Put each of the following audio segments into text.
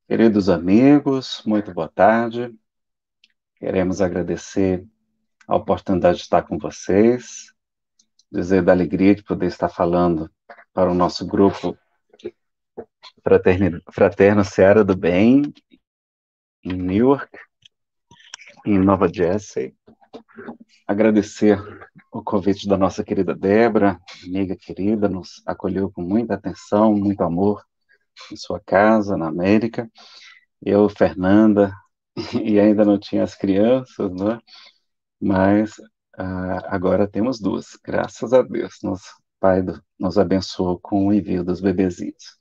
Queridos amigos, muito boa tarde. Queremos agradecer a oportunidade de estar com vocês, dizer da alegria de poder estar falando para o nosso grupo Fraterno Seara do Bem, em Newark, em Nova Jersey. Agradecer o convite da nossa querida Débora, amiga querida, nos acolheu com muita atenção, muito amor em sua casa, na América. Eu, Fernanda, e ainda não tinha as crianças, né? Mas agora temos duas, graças a Deus. Pai nos abençoou com o envio dos bebezinhos.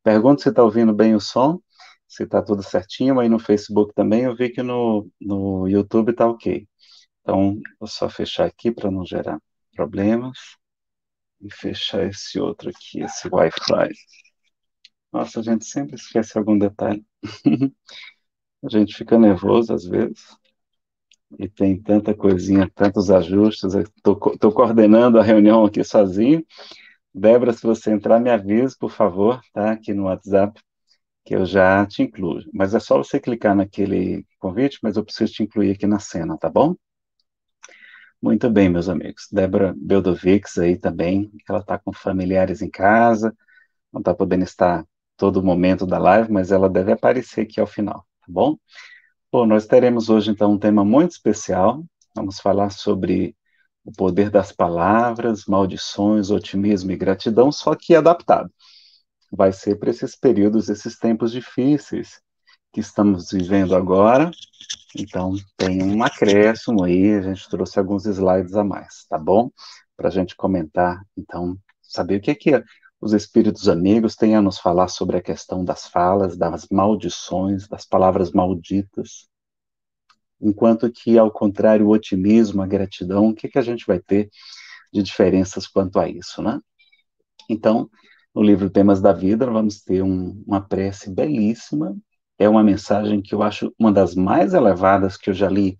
Pergunto se está ouvindo bem o som, se está tudo certinho, aí no Facebook também eu vi que no YouTube está ok. Então, vou só fechar aqui para não gerar problemas e fechar esse outro aqui, esse Wi-Fi. Nossa, a gente sempre esquece algum detalhe. A gente fica nervoso às vezes. E tem tanta coisinha, tantos ajustes. Estou coordenando a reunião aqui sozinho. Débora, se você entrar, me avise, por favor, tá? Aqui no WhatsApp, que eu já te incluo. Mas é só você clicar naquele convite, mas eu preciso te incluir aqui na cena, tá bom? Muito bem, meus amigos. Débora Beldovics aí também, ela está com familiares em casa, não está podendo estar todo momento da live, mas ela deve aparecer aqui ao final, tá bom? Bom, nós teremos hoje, então, um tema muito especial. Vamos falar sobre o poder das palavras, maldições, otimismo e gratidão, só que adaptado. Vai ser para esses períodos, esses tempos difíceis que estamos vivendo agora. Então, tem um acréscimo aí, a gente trouxe alguns slides a mais, tá bom? Para a gente comentar, então, saber o que os espíritos amigos têm a nos falar sobre a questão das falas, das maldições, das palavras malditas. Enquanto que, ao contrário, o otimismo, a gratidão, o que a gente vai ter de diferenças quanto a isso, né? Então, no livro Temas da Vida, nós vamos ter uma prece belíssima, é uma mensagem que eu acho uma das mais elevadas que eu já li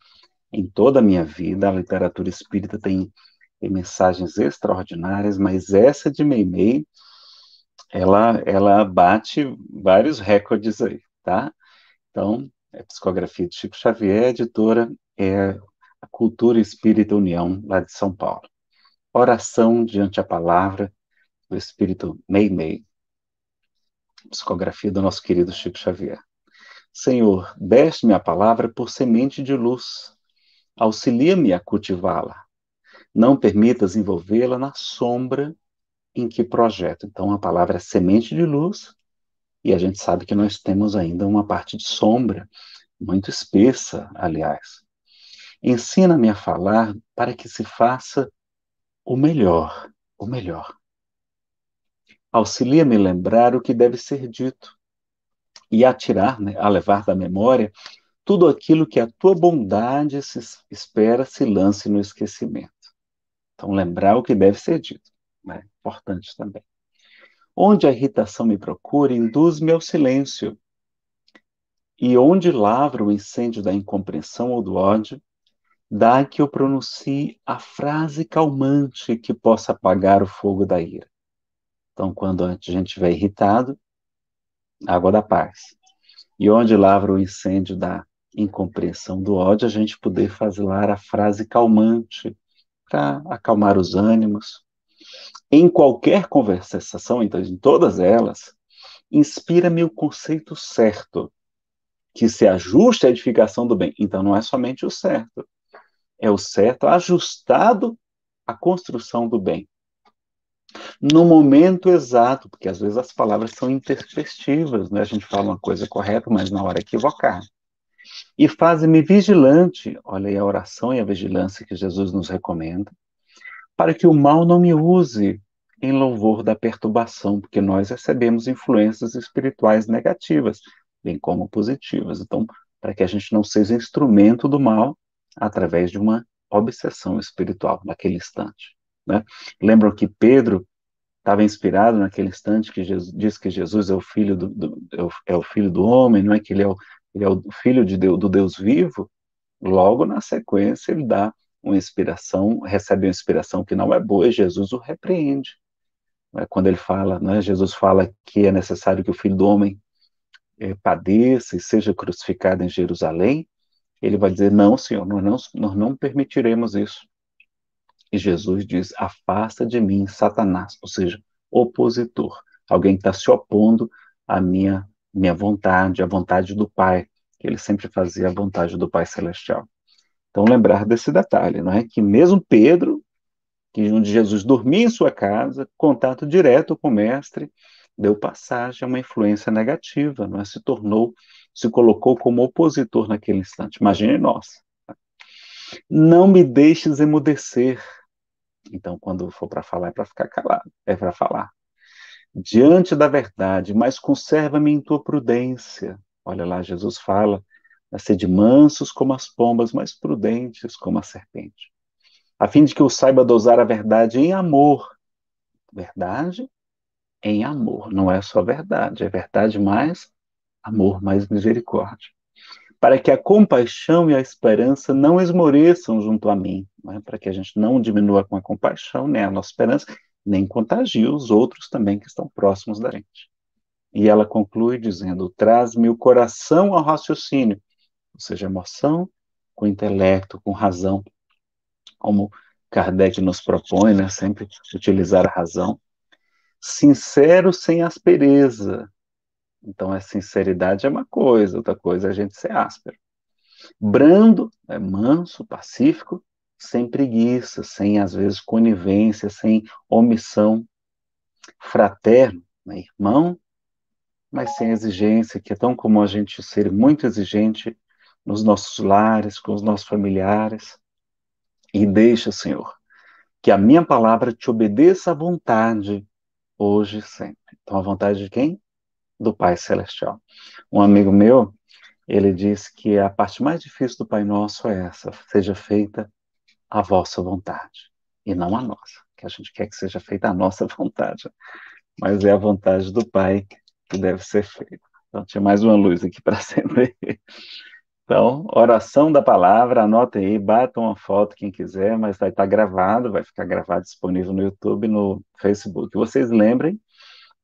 em toda a minha vida. A literatura espírita tem mensagens extraordinárias, mas essa de Meimei, ela bate vários recordes aí, tá? Então, é psicografia de Chico Xavier, editora é a Cultura Espírita União, lá de São Paulo. Oração diante a palavra do Espírito Meimei, psicografia do nosso querido Chico Xavier. Senhor, deste-me a palavra por semente de luz, auxilia-me a cultivá-la. Não permitas envolvê-la na sombra em que projeto. Então, a palavra é semente de luz, e a gente sabe que nós temos ainda uma parte de sombra, muito espessa, aliás. Ensina-me a falar para que se faça o melhor, o melhor. Auxilia-me a lembrar o que deve ser dito e a tirar, né, a levar da memória tudo aquilo que a tua bondade se espera se lance no esquecimento. Então, lembrar o que deve ser dito, né? Importante também. Onde a irritação me procura, induz-me ao silêncio. E onde lavra o incêndio da incompreensão ou do ódio, dá que eu pronuncie a frase calmante que possa apagar o fogo da ira. Então, quando a gente estiver irritado, água da paz. E onde lavra o incêndio da incompreensão do ódio, a gente poder fazer a frase calmante para acalmar os ânimos. Em qualquer conversação, então, em todas elas, inspira-me o conceito certo, que se ajuste à edificação do bem. Então, não é somente o certo, é o certo ajustado à construção do bem. No momento exato, porque às vezes as palavras são intempestivas, né? A gente fala uma coisa correta, mas na hora equivocada. E faze-me vigilante, olha aí a oração e a vigilância que Jesus nos recomenda, para que o mal não me use em louvor da perturbação, porque nós recebemos influências espirituais negativas, bem como positivas. Então, para que a gente não seja instrumento do mal através de uma obsessão espiritual naquele instante, né? Lembram que Pedro estava inspirado naquele instante que Jesus, diz que Jesus é o filho é o filho do homem, não é que ele é o filho de Deus, do Deus vivo. Logo na sequência ele dá uma inspiração, recebe uma inspiração que não é boa e Jesus o repreende. Quando ele fala, né, Jesus fala que é necessário que o filho do homem padeça e seja crucificado em Jerusalém, ele vai dizer, não, Senhor, nós não permitiremos isso. E Jesus diz, afasta de mim, Satanás, ou seja, opositor, alguém que está se opondo à minha vontade, à vontade do Pai, que ele sempre fazia a vontade do Pai Celestial. Então, lembrar desse detalhe, não é? Que mesmo Pedro, que onde Jesus dormia em sua casa, contato direto com o mestre, deu passagem a uma influência negativa, não é? Se colocou como opositor naquele instante. Imagine nós. Não me deixes emudecer. Então, quando for para falar, é para ficar calado, é para falar. Diante da verdade, mas conserva-me em tua prudência. Olha lá, Jesus fala, a ser de mansos como as pombas, mas prudentes como a serpente. A fim de que eu saiba dosar a verdade em amor. Verdade em amor. Não é só verdade, é verdade mais amor, mais misericórdia. Para que a compaixão e a esperança não esmoreçam junto a mim, não é? Para que a gente não diminua com a compaixão, nem a nossa esperança, nem contagie os outros também que estão próximos da gente. E ela conclui dizendo: traz-me o coração ao raciocínio, ou seja, emoção com intelecto, com razão, como Kardec nos propõe, né? Sempre utilizar a razão. Sincero sem aspereza. Então, a sinceridade é uma coisa, outra coisa é a gente ser áspero. Brando, é manso, pacífico, sem preguiça, sem, às vezes, conivência, sem omissão. Fraterno, né, irmão, mas sem exigência, que é tão comum a gente ser muito exigente nos nossos lares, com os nossos familiares. E deixa, Senhor, que a minha palavra te obedeça à vontade, hoje e sempre. Então, a vontade de quem? Do Pai Celestial. Um amigo meu, ele disse que a parte mais difícil do Pai Nosso é essa: seja feita a vossa vontade, e não a nossa, que a gente quer que seja feita a nossa vontade, mas é a vontade do Pai que deve ser feita. Então, tinha mais uma luz aqui para acender. Então, oração da palavra, anotem aí, batam uma foto quem quiser, mas vai estar gravado, vai ficar gravado disponível no YouTube e no Facebook. Vocês lembrem,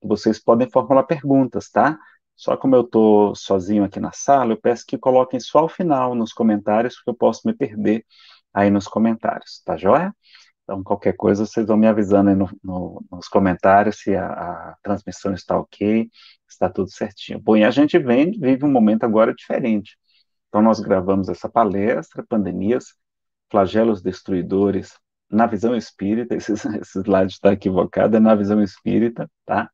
vocês podem formular perguntas, tá? Só como eu estou sozinho aqui na sala, eu peço que coloquem só ao final nos comentários, porque eu posso me perder aí nos comentários, tá joia? Então, qualquer coisa, vocês vão me avisando aí nos comentários se a transmissão está ok, está tudo certinho. Bom, e a gente vive um momento agora diferente. Então, nós gravamos essa palestra, Pandemias, Flagelos Destruidores, na visão espírita, esse slide está equivocado, é na visão espírita, tá?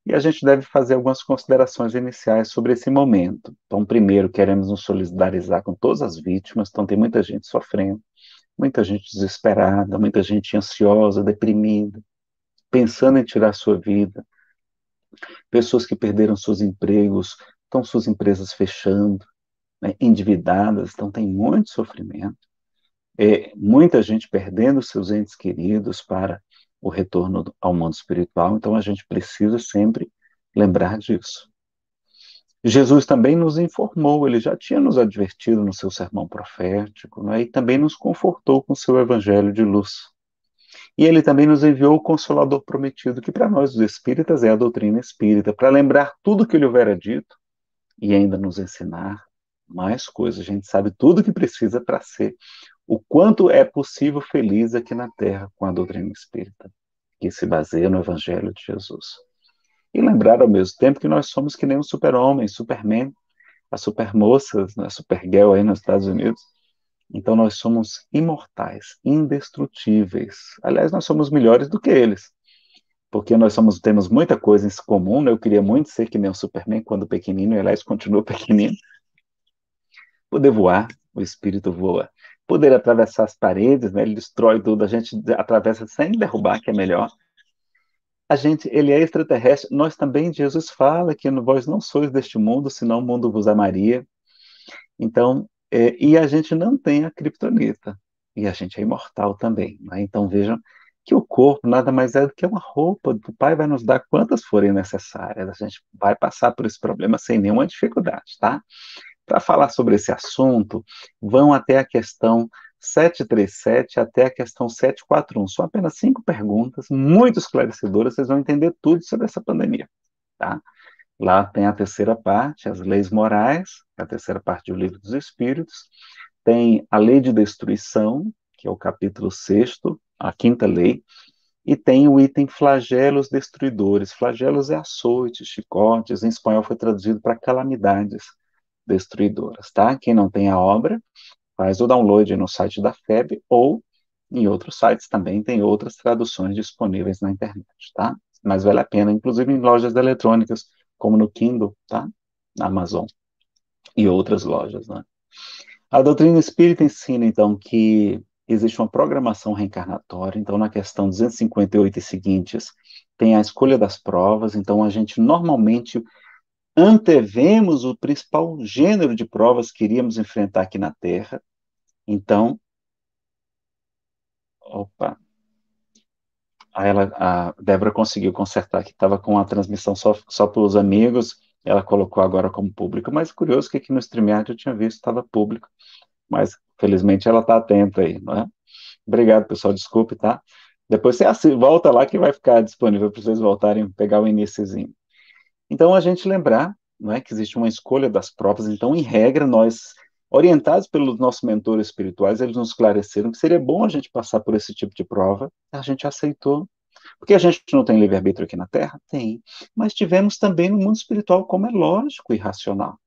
E a gente deve fazer algumas considerações iniciais sobre esse momento. Então, primeiro, queremos nos solidarizar com todas as vítimas, então tem muita gente sofrendo, muita gente desesperada, muita gente ansiosa, deprimida, pensando em tirar sua vida, pessoas que perderam seus empregos, estão suas empresas fechando, né, endividadas, então tem muito sofrimento, muita gente perdendo seus entes queridos para o retorno ao mundo espiritual, então a gente precisa sempre lembrar disso. Jesus também nos informou, ele já tinha nos advertido no seu sermão profético, né, e também nos confortou com o seu evangelho de luz. E ele também nos enviou o Consolador prometido, que para nós, os espíritas, é a doutrina espírita, para lembrar tudo que ele houvera dito e ainda nos ensinar mais coisas. A gente sabe tudo que precisa para ser o quanto é possível feliz aqui na Terra com a doutrina espírita, que se baseia no Evangelho de Jesus. E lembrar ao mesmo tempo que nós somos que nem um super-homem, Superman, as supermoças, né, Supergirl aí nos Estados Unidos. Então nós somos imortais, indestrutíveis. Aliás, nós somos melhores do que eles, porque temos muita coisa em comum, né? Eu queria muito ser que nem o Superman quando pequenino, e aliás, continua pequenino. Poder voar, o espírito voa. Poder atravessar as paredes, né? Ele destrói tudo, a gente atravessa sem derrubar, que é melhor. Ele é extraterrestre. Nós também, Jesus fala que vós não sois deste mundo, senão o mundo vos amaria. Então, e a gente não tem a criptonita. E a gente é imortal também. Né? Então, vejam que o corpo nada mais é do que uma roupa. O Pai vai nos dar quantas forem necessárias. A gente vai passar por esse problema sem nenhuma dificuldade, tá? Para falar sobre esse assunto, vão até a questão 737 até a questão 741. São apenas 5 perguntas, muito esclarecedoras, vocês vão entender tudo sobre essa pandemia, tá? Lá tem a terceira parte, as leis morais, que é a terceira parte do Livro dos Espíritos. Tem a lei de destruição, que é o capítulo sexto, a quinta lei. E tem o item flagelos destruidores. Flagelos é açoites, chicotes, em espanhol foi traduzido para calamidades destruidoras, tá? Quem não tem a obra, faz o download no site da FEB ou em outros sites também tem outras traduções disponíveis na internet, tá? Mas vale a pena, inclusive em lojas eletrônicas, como no Kindle, tá? Na Amazon e outras lojas, né? A doutrina espírita ensina, então, que existe uma programação reencarnatória, então, na questão 258 e seguintes, tem a escolha das provas, então, a gente normalmente antevemos o principal gênero de provas que iríamos enfrentar aqui na Terra, então, opa, a Débora conseguiu consertar, que estava com a transmissão só para os amigos, ela colocou agora como público, mas curioso que aqui no StreamYard eu tinha visto, estava público, mas felizmente ela está atenta aí, não é? Obrigado, pessoal, desculpe, tá? Depois você volta lá que vai ficar disponível para vocês voltarem, pegar o iniciozinho. Então, a gente lembrar, não é, que existe uma escolha das provas, então, em regra, nós, orientados pelos nossos mentores espirituais, eles nos esclareceram que seria bom a gente passar por esse tipo de prova, a gente aceitou, porque a gente não tem livre-arbítrio aqui na Terra? Tem, mas tivemos também no mundo espiritual, como é lógico e racional.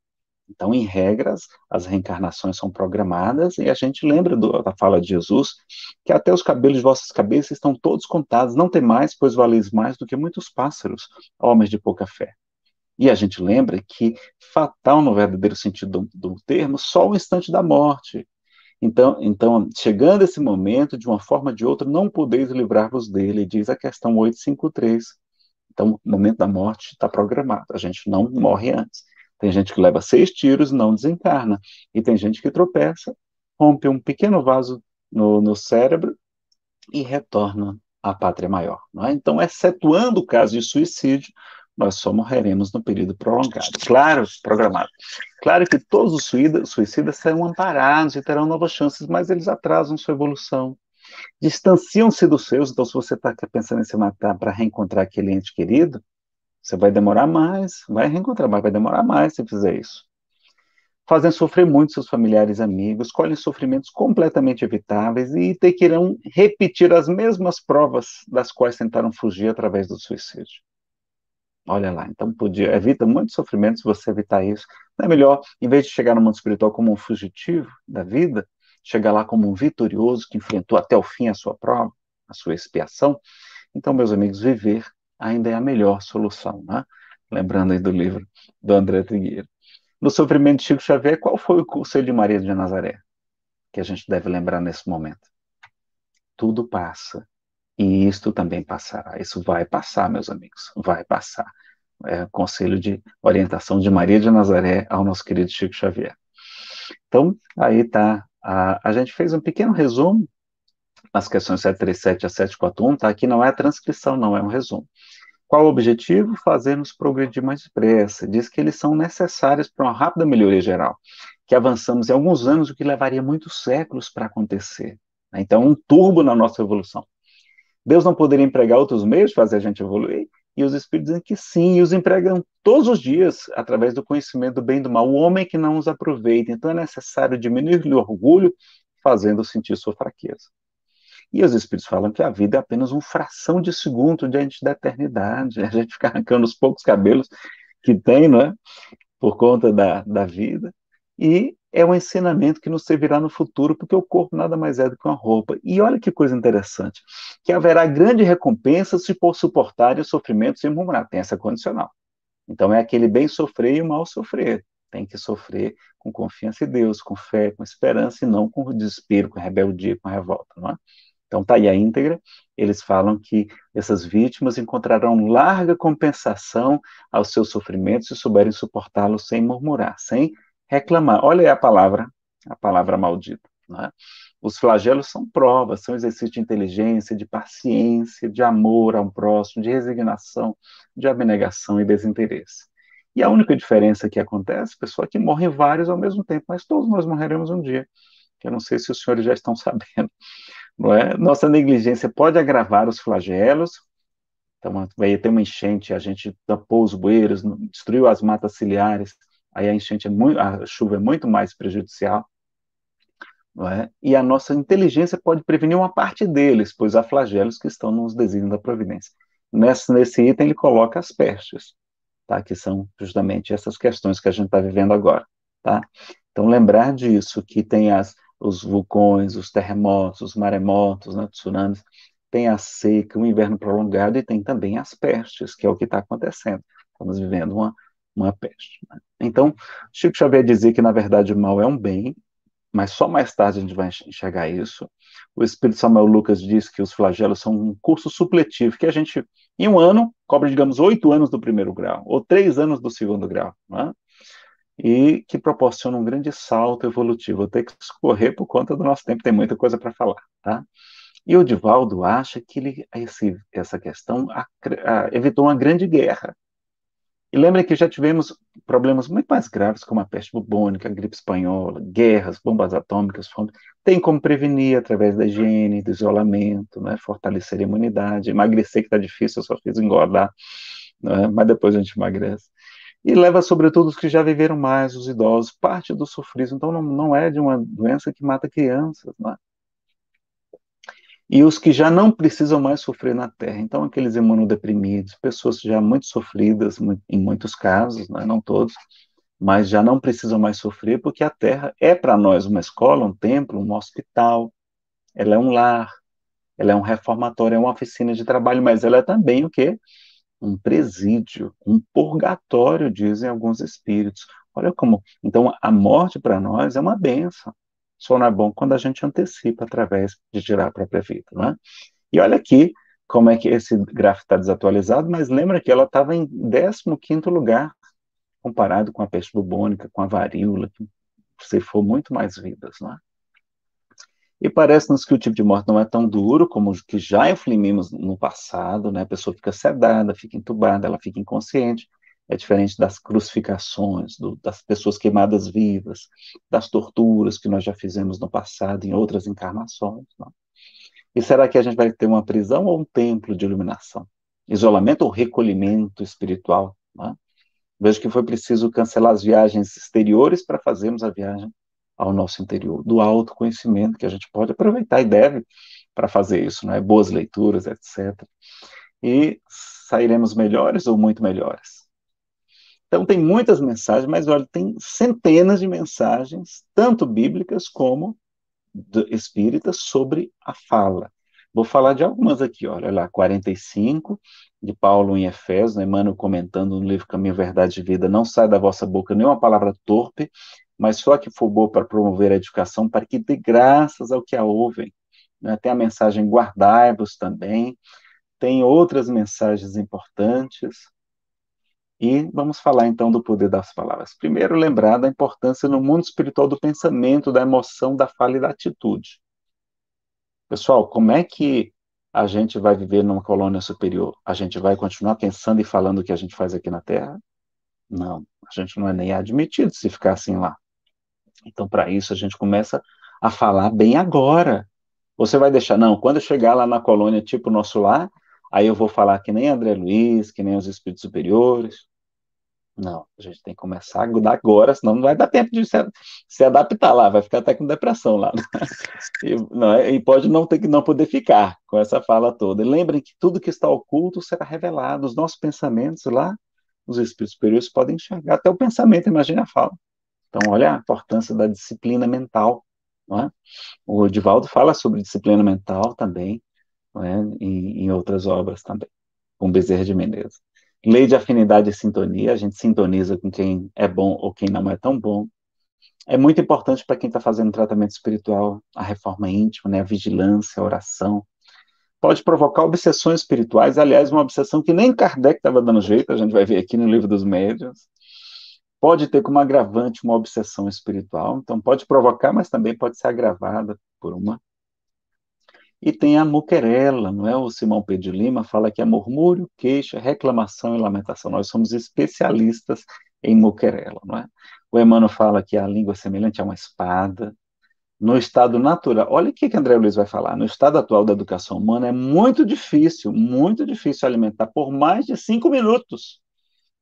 Então, em regras, as reencarnações são programadas e a gente lembra da fala de Jesus que até os cabelos de vossas cabeças estão todos contados, não tem mais, pois valeis mais do que muitos pássaros, homens de pouca fé. E a gente lembra que fatal, no verdadeiro sentido do termo, só o instante da morte. Então, chegando esse momento, de uma forma ou de outra, não podeis livrar-vos dele, diz a questão 853. Então, o momento da morte está programado, a gente não morre antes. Tem gente que leva 6 tiros e não desencarna, e tem gente que tropeça, rompe um pequeno vaso no cérebro e retorna à pátria maior. Não é? Então, excetuando o caso de suicídio, nós só morreremos no período prolongado. Claro, programado. Claro que todos os suicidas serão amparados e terão novas chances, mas eles atrasam sua evolução, distanciam-se dos seus. Então, se você está pensando em se matar para reencontrar aquele ente querido, você vai demorar mais, vai reencontrar, mas vai demorar mais se fizer isso. Fazem sofrer muito seus familiares e amigos, colhem sofrimentos completamente evitáveis e terão repetir as mesmas provas das quais tentaram fugir através do suicídio. Olha lá, então evita muitos sofrimentos se você evitar isso. Não é melhor, em vez de chegar no mundo espiritual como um fugitivo da vida, chegar lá como um vitorioso que enfrentou até o fim a sua prova, a sua expiação? Então, meus amigos, viver ainda é a melhor solução, né? Lembrando aí do livro do André Trigueiro. No sofrimento de Chico Xavier, qual foi o conselho de Maria de Nazaré? Que a gente deve lembrar nesse momento. Tudo passa. E isto também passará. Isso vai passar, meus amigos. Vai passar. É o conselho de orientação de Maria de Nazaré ao nosso querido Chico Xavier. Então, aí está. A gente fez um pequeno resumo. As questões 737 a 741, tá? Aqui não é a transcrição, não, é um resumo. Qual o objetivo? Fazer-nos progredir mais depressa. Diz que eles são necessários para uma rápida melhoria geral, que avançamos em alguns anos, o que levaria muitos séculos para acontecer. Então, um turbo na nossa evolução. Deus não poderia empregar outros meios de fazer a gente evoluir? E os Espíritos dizem que sim, e os empregam todos os dias, através do conhecimento do bem e do mal. O homem que não os aproveita. Então, é necessário diminuir-lhe o orgulho, fazendo sentir sua fraqueza. E os espíritos falam que a vida é apenas uma fração de segundo diante da eternidade. A gente fica arrancando os poucos cabelos que tem, não é? Por conta da vida. E é um ensinamento que nos servirá no futuro, porque o corpo nada mais é do que uma roupa. E olha que coisa interessante, que haverá grande recompensa se por suportarem o sofrimento sem murmurar. Tem essa condicional. Então é aquele bem sofrer e o mal sofrer. Tem que sofrer com confiança em Deus, com fé, com esperança, e não com desespero, com rebeldia, com revolta, não é? Então está aí a íntegra, eles falam que essas vítimas encontrarão larga compensação aos seus sofrimentos se souberem suportá-los sem murmurar, sem reclamar. Olha aí a palavra maldita. Né? Os flagelos são provas, são exercícios de inteligência, de paciência, de amor ao próximo, de resignação, de abnegação e desinteresse. E a única diferença que acontece, pessoal, é que morrem vários ao mesmo tempo, mas todos nós morreremos um dia. Eu não sei se os senhores já estão sabendo. Não é? Nossa negligência pode agravar os flagelos, Então, vai ter uma enchente, a gente tampou os bueiros, destruiu as matas ciliares, aí a enchente a chuva é muito mais prejudicial, não é? E a nossa inteligência pode prevenir uma parte deles, pois há flagelos que estão nos desígnios da providência. Nesse item ele coloca as pestes, tá? Que são justamente essas questões que a gente está vivendo agora, tá? Então lembrar disso, que tem os vulcões, os terremotos, os maremotos, né, tsunamis, tem a seca, o inverno prolongado e tem também as pestes, que é o que está acontecendo. Estamos vivendo uma peste, né? Então, Chico Xavier dizia que, na verdade, o mal é um bem, mas só mais tarde a gente vai enxergar isso. O Espírito Samuel Lucas diz que os flagelos são um curso supletivo, que a gente, em um ano, cobra, digamos, 8 anos do primeiro grau, ou 3 anos do segundo grau, né? E que proporciona um grande salto evolutivo. Eu tenho que escorrer por conta do nosso tempo, tem muita coisa para falar, tá? E o Divaldo acha que essa questão evitou uma grande guerra. E lembra que já tivemos problemas muito mais graves, como a peste bubônica, a gripe espanhola, guerras, bombas atômicas, fome. Tem como prevenir através da higiene, do isolamento, né? Fortalecer a imunidade, emagrecer, que está difícil, eu só fiz engordar, né? Mas depois a gente emagrece. E leva, sobretudo, os que já viveram mais, os idosos, parte do sofrimento. Então, não é de uma doença que mata crianças, né? E os que já não precisam mais sofrer na Terra. Então, aqueles imunodeprimidos, pessoas já muito sofridas, em muitos casos, né? Não todos, mas já não precisam mais sofrer, porque a Terra é para nós uma escola, um templo, um hospital, ela é um lar, ela é um reformatório, é uma oficina de trabalho, mas ela é também o quê? Um presídio, um purgatório, dizem alguns espíritos. Olha como. Então, a morte para nós é uma benção. Só não é bom quando a gente antecipa através de tirar a própria vida, não é? E olha aqui como é que esse gráfico está desatualizado, mas lembra que ela estava em 15º lugar, comparado com a peste bubônica, com a varíola, que ceifou muito mais vidas, não é? E parece-nos que o tipo de morte não é tão duro como o que já infligimos no passado, né? A pessoa fica sedada, fica entubada, ela fica inconsciente. É diferente das crucificações, das pessoas queimadas vivas, das torturas que nós já fizemos no passado, em outras encarnações. Não? E será que a gente vai ter uma prisão ou um templo de iluminação? Isolamento ou recolhimento espiritual? Não? Vejo que foi preciso cancelar as viagens exteriores para fazermos a viagem ao nosso interior, do autoconhecimento, que a gente pode aproveitar e deve para fazer isso, né? Boas leituras, etc. E sairemos melhores ou muito melhores. Então, tem muitas mensagens, mas olha, tem centenas de mensagens, tanto bíblicas como espíritas, sobre a fala. Vou falar de algumas aqui, olha lá, 45, de Paulo em Efésios, né, Emmanuel comentando no livro Caminho, Verdade e Vida, não sai da vossa boca nenhuma palavra torpe, mas só que for boa para promover a educação, para que dê graças ao que a ouvem. Né? Tem a mensagem guardai-vos também, tem outras mensagens importantes, e vamos falar então do poder das palavras. Primeiro, lembrar da importância no mundo espiritual do pensamento, da emoção, da fala e da atitude. Pessoal, como é que a gente vai viver numa colônia superior? A gente vai continuar pensando e falando o que a gente faz aqui na Terra? Não, a gente não é nem admitido se ficar assim lá. Então, para isso, a gente começa a falar bem agora. Você vai deixar, não, quando eu chegar lá na colônia, tipo nosso lar, aí eu vou falar que nem André Luiz, que nem os espíritos superiores. Não, a gente tem que começar a mudar agora, senão não vai dar tempo de se adaptar lá, vai ficar até com depressão lá. E pode não ter que não poder ficar com essa fala toda. E lembrem que tudo que está oculto será revelado. Os nossos pensamentos lá, os espíritos superiores podem enxergar até o pensamento, imagine a fala. Então, olha a importância da disciplina mental. Não é? O Divaldo fala sobre disciplina mental também, não é? Em outras obras também, com Bezerra de Menezes. Lei de afinidade e sintonia, a gente sintoniza com quem é bom ou quem não é tão bom. É muito importante para quem está fazendo tratamento espiritual, a reforma íntima, né, a vigilância, a oração. Pode provocar obsessões espirituais, aliás, uma obsessão que nem Kardec estava dando jeito, a gente vai ver aqui no Livro dos Médiuns. Pode ter como agravante uma obsessão espiritual, então pode provocar, mas também pode ser agravada por uma. E tem a muquerela, não é? O Simão Pedro de Lima fala que é murmúrio, queixa, reclamação e lamentação. Nós somos especialistas em muquerela, não é? O Emmanuel fala que a língua é semelhante a uma espada, No estado natural, olha o que André Luiz vai falar. No estado atual da educação humana, é muito difícil alimentar por mais de 5 minutos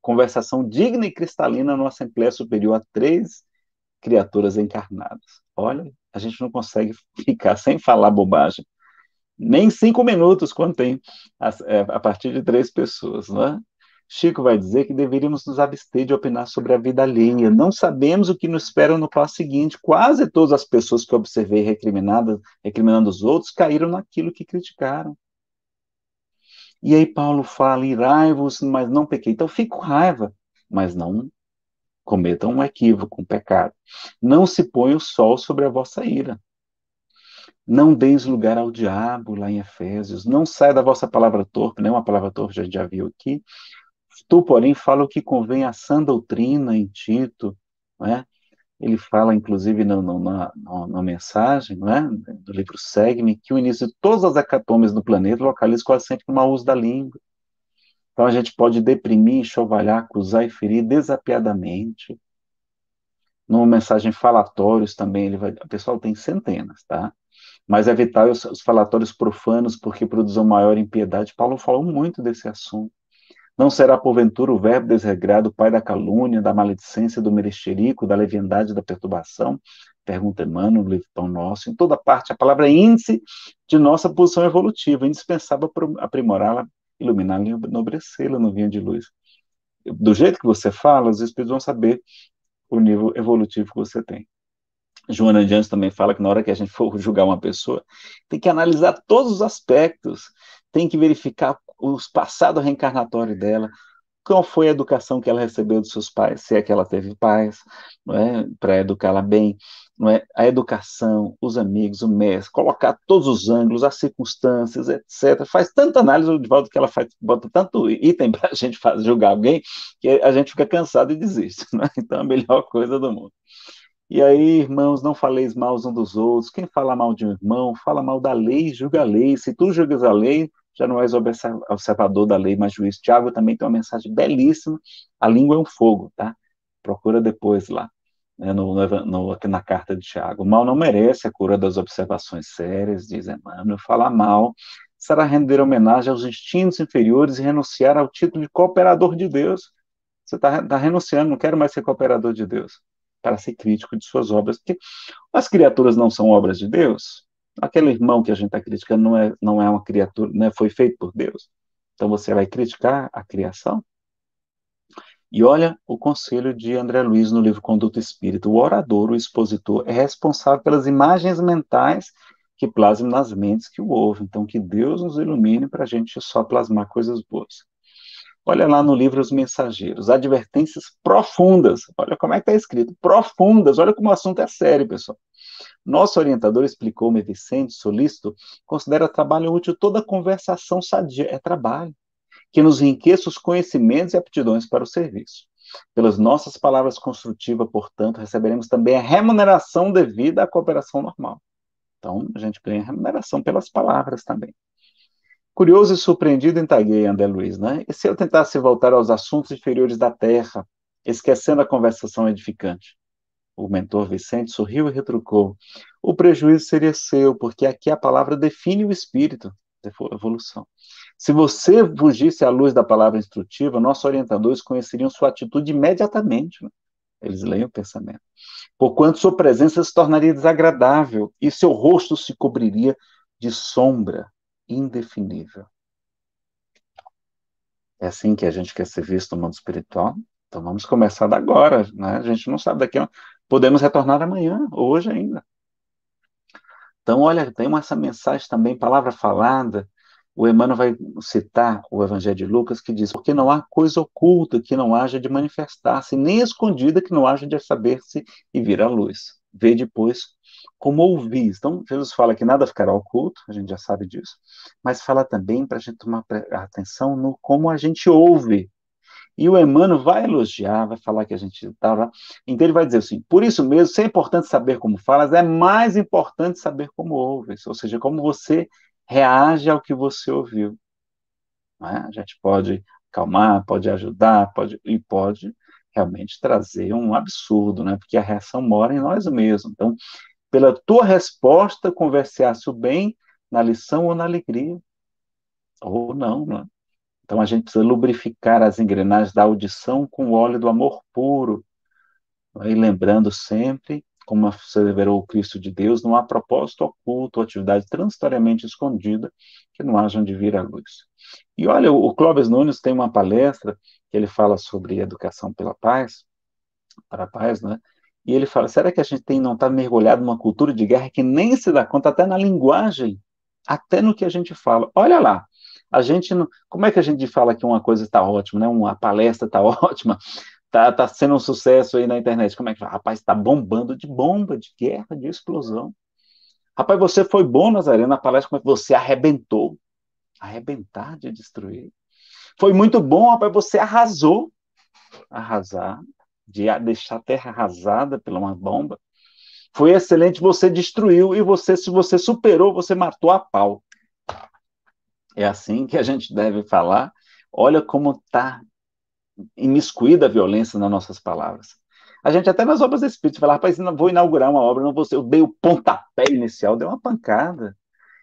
conversação digna e cristalina numa Assembleia Superior a três criaturas encarnadas. Olha, a gente não consegue ficar sem falar bobagem. Nem 5 minutos quando tem a partir de três pessoas, não é? Chico vai dizer que deveríamos nos abster de opinar sobre a vida alheia. Não sabemos o que nos espera no passo seguinte. Quase todas as pessoas que observei recriminando os outros, caíram naquilo que criticaram. E aí Paulo fala, irai-vos, mas não pequei. Então fico com raiva, mas não cometam um equívoco, um pecado. Não se põe o sol sobre a vossa ira. Não deis lugar ao diabo, lá em Efésios. Não saia da vossa palavra torpe, né? Uma palavra torpe, a gente já viu aqui. Tu, porém, fala o que convém à sã doutrina em Tito, não é? Ele fala, inclusive, na mensagem, não é? Do livro Segue-me, que o início de todas as hecatombes do planeta localiza quase sempre no mau uso da língua. Então, a gente pode deprimir, enxovalhar, acusar e ferir desapiadamente. Numa mensagem falatórios também, o pessoal tem centenas, tá? Mas evitar os falatórios profanos, porque produzem maior impiedade. Paulo falou muito desse assunto. Não será, porventura, o verbo desregrado, pai da calúnia, da maledicência, do merexerico, da leviandade, da perturbação? Pergunta Emmanuel, no livro Pão Nosso. Em toda parte, a palavra é índice de nossa posição evolutiva, indispensável para aprimorá-la, iluminá-la e enobrecê-la no vinho de luz. Do jeito que você fala, os espíritos vão saber o nível evolutivo que você tem. Joana de Anjos também fala que na hora que a gente for julgar uma pessoa, tem que analisar todos os aspectos, tem que verificar os passados reencarnatórios dela, qual foi a educação que ela recebeu dos seus pais, se é que ela teve pais, não é? Para educá-la bem, não é? A educação, os amigos, o mestre, colocar todos os ângulos, as circunstâncias, etc. Faz tanta análise, de volta que ela faz, bota tanto item para a gente julgar alguém, que a gente fica cansado e desiste. Não é? Então, é a melhor coisa do mundo. E aí, irmãos, não faleis mal uns dos outros. Quem fala mal de um irmão, fala mal da lei, julga a lei. Se tu julgas a lei, já não és observador da lei, mas juiz. Tiago também tem uma mensagem belíssima. A língua é um fogo, tá? Procura depois lá, né, aqui na carta de Tiago. O mal não merece a cura das observações sérias, diz Emmanuel. Falar mal será render homenagem aos instintos inferiores e renunciar ao título de cooperador de Deus. Você está renunciando, não quero mais ser cooperador de Deus, para ser crítico de suas obras, porque as criaturas não são obras de Deus. Aquele irmão que a gente está criticando não é uma criatura, não foi feito por Deus. Então você vai criticar a criação? E olha o conselho de André Luiz no livro Conduta Espírita. O orador, o expositor, é responsável pelas imagens mentais que plasmam nas mentes que o ouvem. Então, que Deus nos ilumine para a gente só plasmar coisas boas. Olha lá no livro Os Mensageiros, advertências profundas. Olha como é que está escrito, profundas. Olha como o assunto é sério, pessoal. Nosso orientador explicou-me, Vicente, solícito, considera trabalho útil toda conversação sadia. É trabalho, que nos enriqueça os conhecimentos e aptidões para o serviço. Pelas nossas palavras construtivas, portanto, receberemos também a remuneração devida à cooperação normal. Então, a gente ganha remuneração pelas palavras também. Curioso e surpreendido, indaguei André Luiz, né? E se eu tentasse voltar aos assuntos inferiores da terra, esquecendo a conversação edificante? O mentor Vicente sorriu e retrucou. O prejuízo seria seu, porque aqui a palavra define o espírito da evolução. Se você fugisse à luz da palavra instrutiva, nossos orientadores conheceriam sua atitude imediatamente. Né? Eles leem o pensamento. Porquanto sua presença se tornaria desagradável e seu rosto se cobriria de sombra indefinível. É assim que a gente quer ser visto no mundo espiritual? Então vamos começar da agora, né? A gente não sabe daqui, podemos retornar amanhã, hoje ainda. Então, olha, tem essa mensagem também, palavra falada. O Emmanuel vai citar o Evangelho de Lucas, que diz, porque não há coisa oculta que não haja de manifestar-se, nem escondida que não haja de saber-se e vir à luz. Vê depois como ouvis. Então, Jesus fala que nada ficará oculto, a gente já sabe disso, mas fala também para a gente tomar atenção no como a gente ouve. E o Emmanuel vai elogiar, vai falar que a gente estava. Então ele vai dizer assim: por isso mesmo, se é importante saber como falas, é mais importante saber como ouves, ou seja, como você reage ao que você ouviu. Não é? A gente pode acalmar, pode ajudar, pode realmente trazer um absurdo, né? Porque a reação mora em nós mesmos. Então, pela tua resposta, conversasse o bem na lição ou na alegria, ou não, né? Então a gente precisa lubrificar as engrenagens da audição com o óleo do amor puro, né? E lembrando sempre, como asseverou o Cristo de Deus, não há propósito oculto ou atividade transitoriamente escondida que não haja de vir à luz. E olha, o Clóvis Nunes tem uma palestra que ele fala sobre educação pela paz, para a paz, né? E ele fala, será que a gente não está mergulhado numa cultura de guerra que nem se dá conta, até na linguagem, até no que a gente fala? Olha lá, a gente não, como é que a gente fala que uma coisa está ótima, né? Uma palestra está ótima, tá sendo um sucesso aí na internet. Como é que fala? Rapaz, está bombando de bomba, de guerra, de explosão. Rapaz, você foi bom, Nazaré, na palestra, como é que você arrebentou? Arrebentar de destruir. Foi muito bom, rapaz, você arrasou. Arrasar, de deixar a terra arrasada pela uma bomba. Foi excelente, você destruiu e você, se você superou, você matou a pau. É assim que a gente deve falar. Olha como está imiscuída a violência nas nossas palavras. A gente até nas obras espíritas fala, rapaz, não vou inaugurar uma obra, não vou, eu dei o pontapé inicial, dei uma pancada.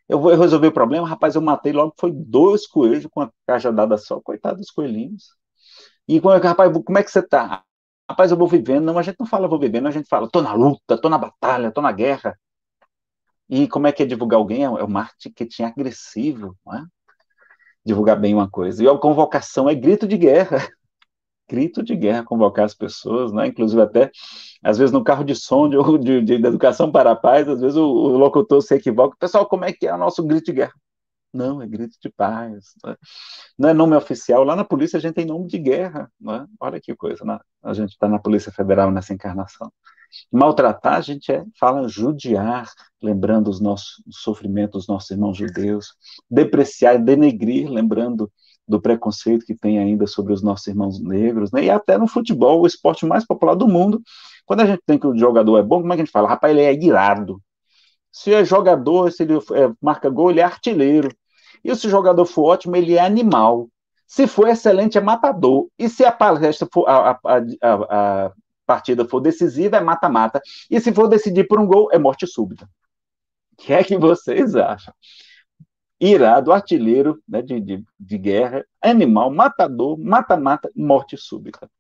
Eu vou resolver o problema, rapaz, eu matei logo, foi 2 coelhos com a cajadada só, coitado dos coelhinhos. E, rapaz, como é que você está? Rapaz, eu vou vivendo. Não, a gente não fala vou vivendo, a gente fala tô na luta, tô na batalha, tô na guerra. E como é que é divulgar alguém? É o marketing agressivo, não é? Divulgar bem uma coisa. E a convocação é grito de guerra. Grito de guerra, convocar as pessoas, né? Inclusive até, às vezes no carro de som de educação para a paz, às vezes o locutor se equivoca. Pessoal, como é que é o nosso grito de guerra? Não, é grito de paz. Né? Não é nome oficial. Lá na polícia a gente tem nome de guerra. Né? Olha que coisa, né? A gente está na Polícia Federal nessa encarnação. Maltratar, a gente fala judiar, lembrando os nossos sofrimentos dos nossos irmãos judeus. Depreciar, denegrir, lembrando do preconceito que tem ainda sobre os nossos irmãos negros. Né? E até no futebol, o esporte mais popular do mundo. Quando a gente tem que o jogador é bom, como é que a gente fala? Rapaz, ele é irado. Se é jogador, se ele marca gol, ele é artilheiro. E se o jogador for ótimo, ele é animal. Se for excelente, é matador. E se a palestra for, a partida for decisiva, é mata-mata. E se for decidir por um gol, é morte súbita. O que é que vocês acham? Irado, artilheiro, né, de guerra, animal, matador, mata-mata, morte súbita.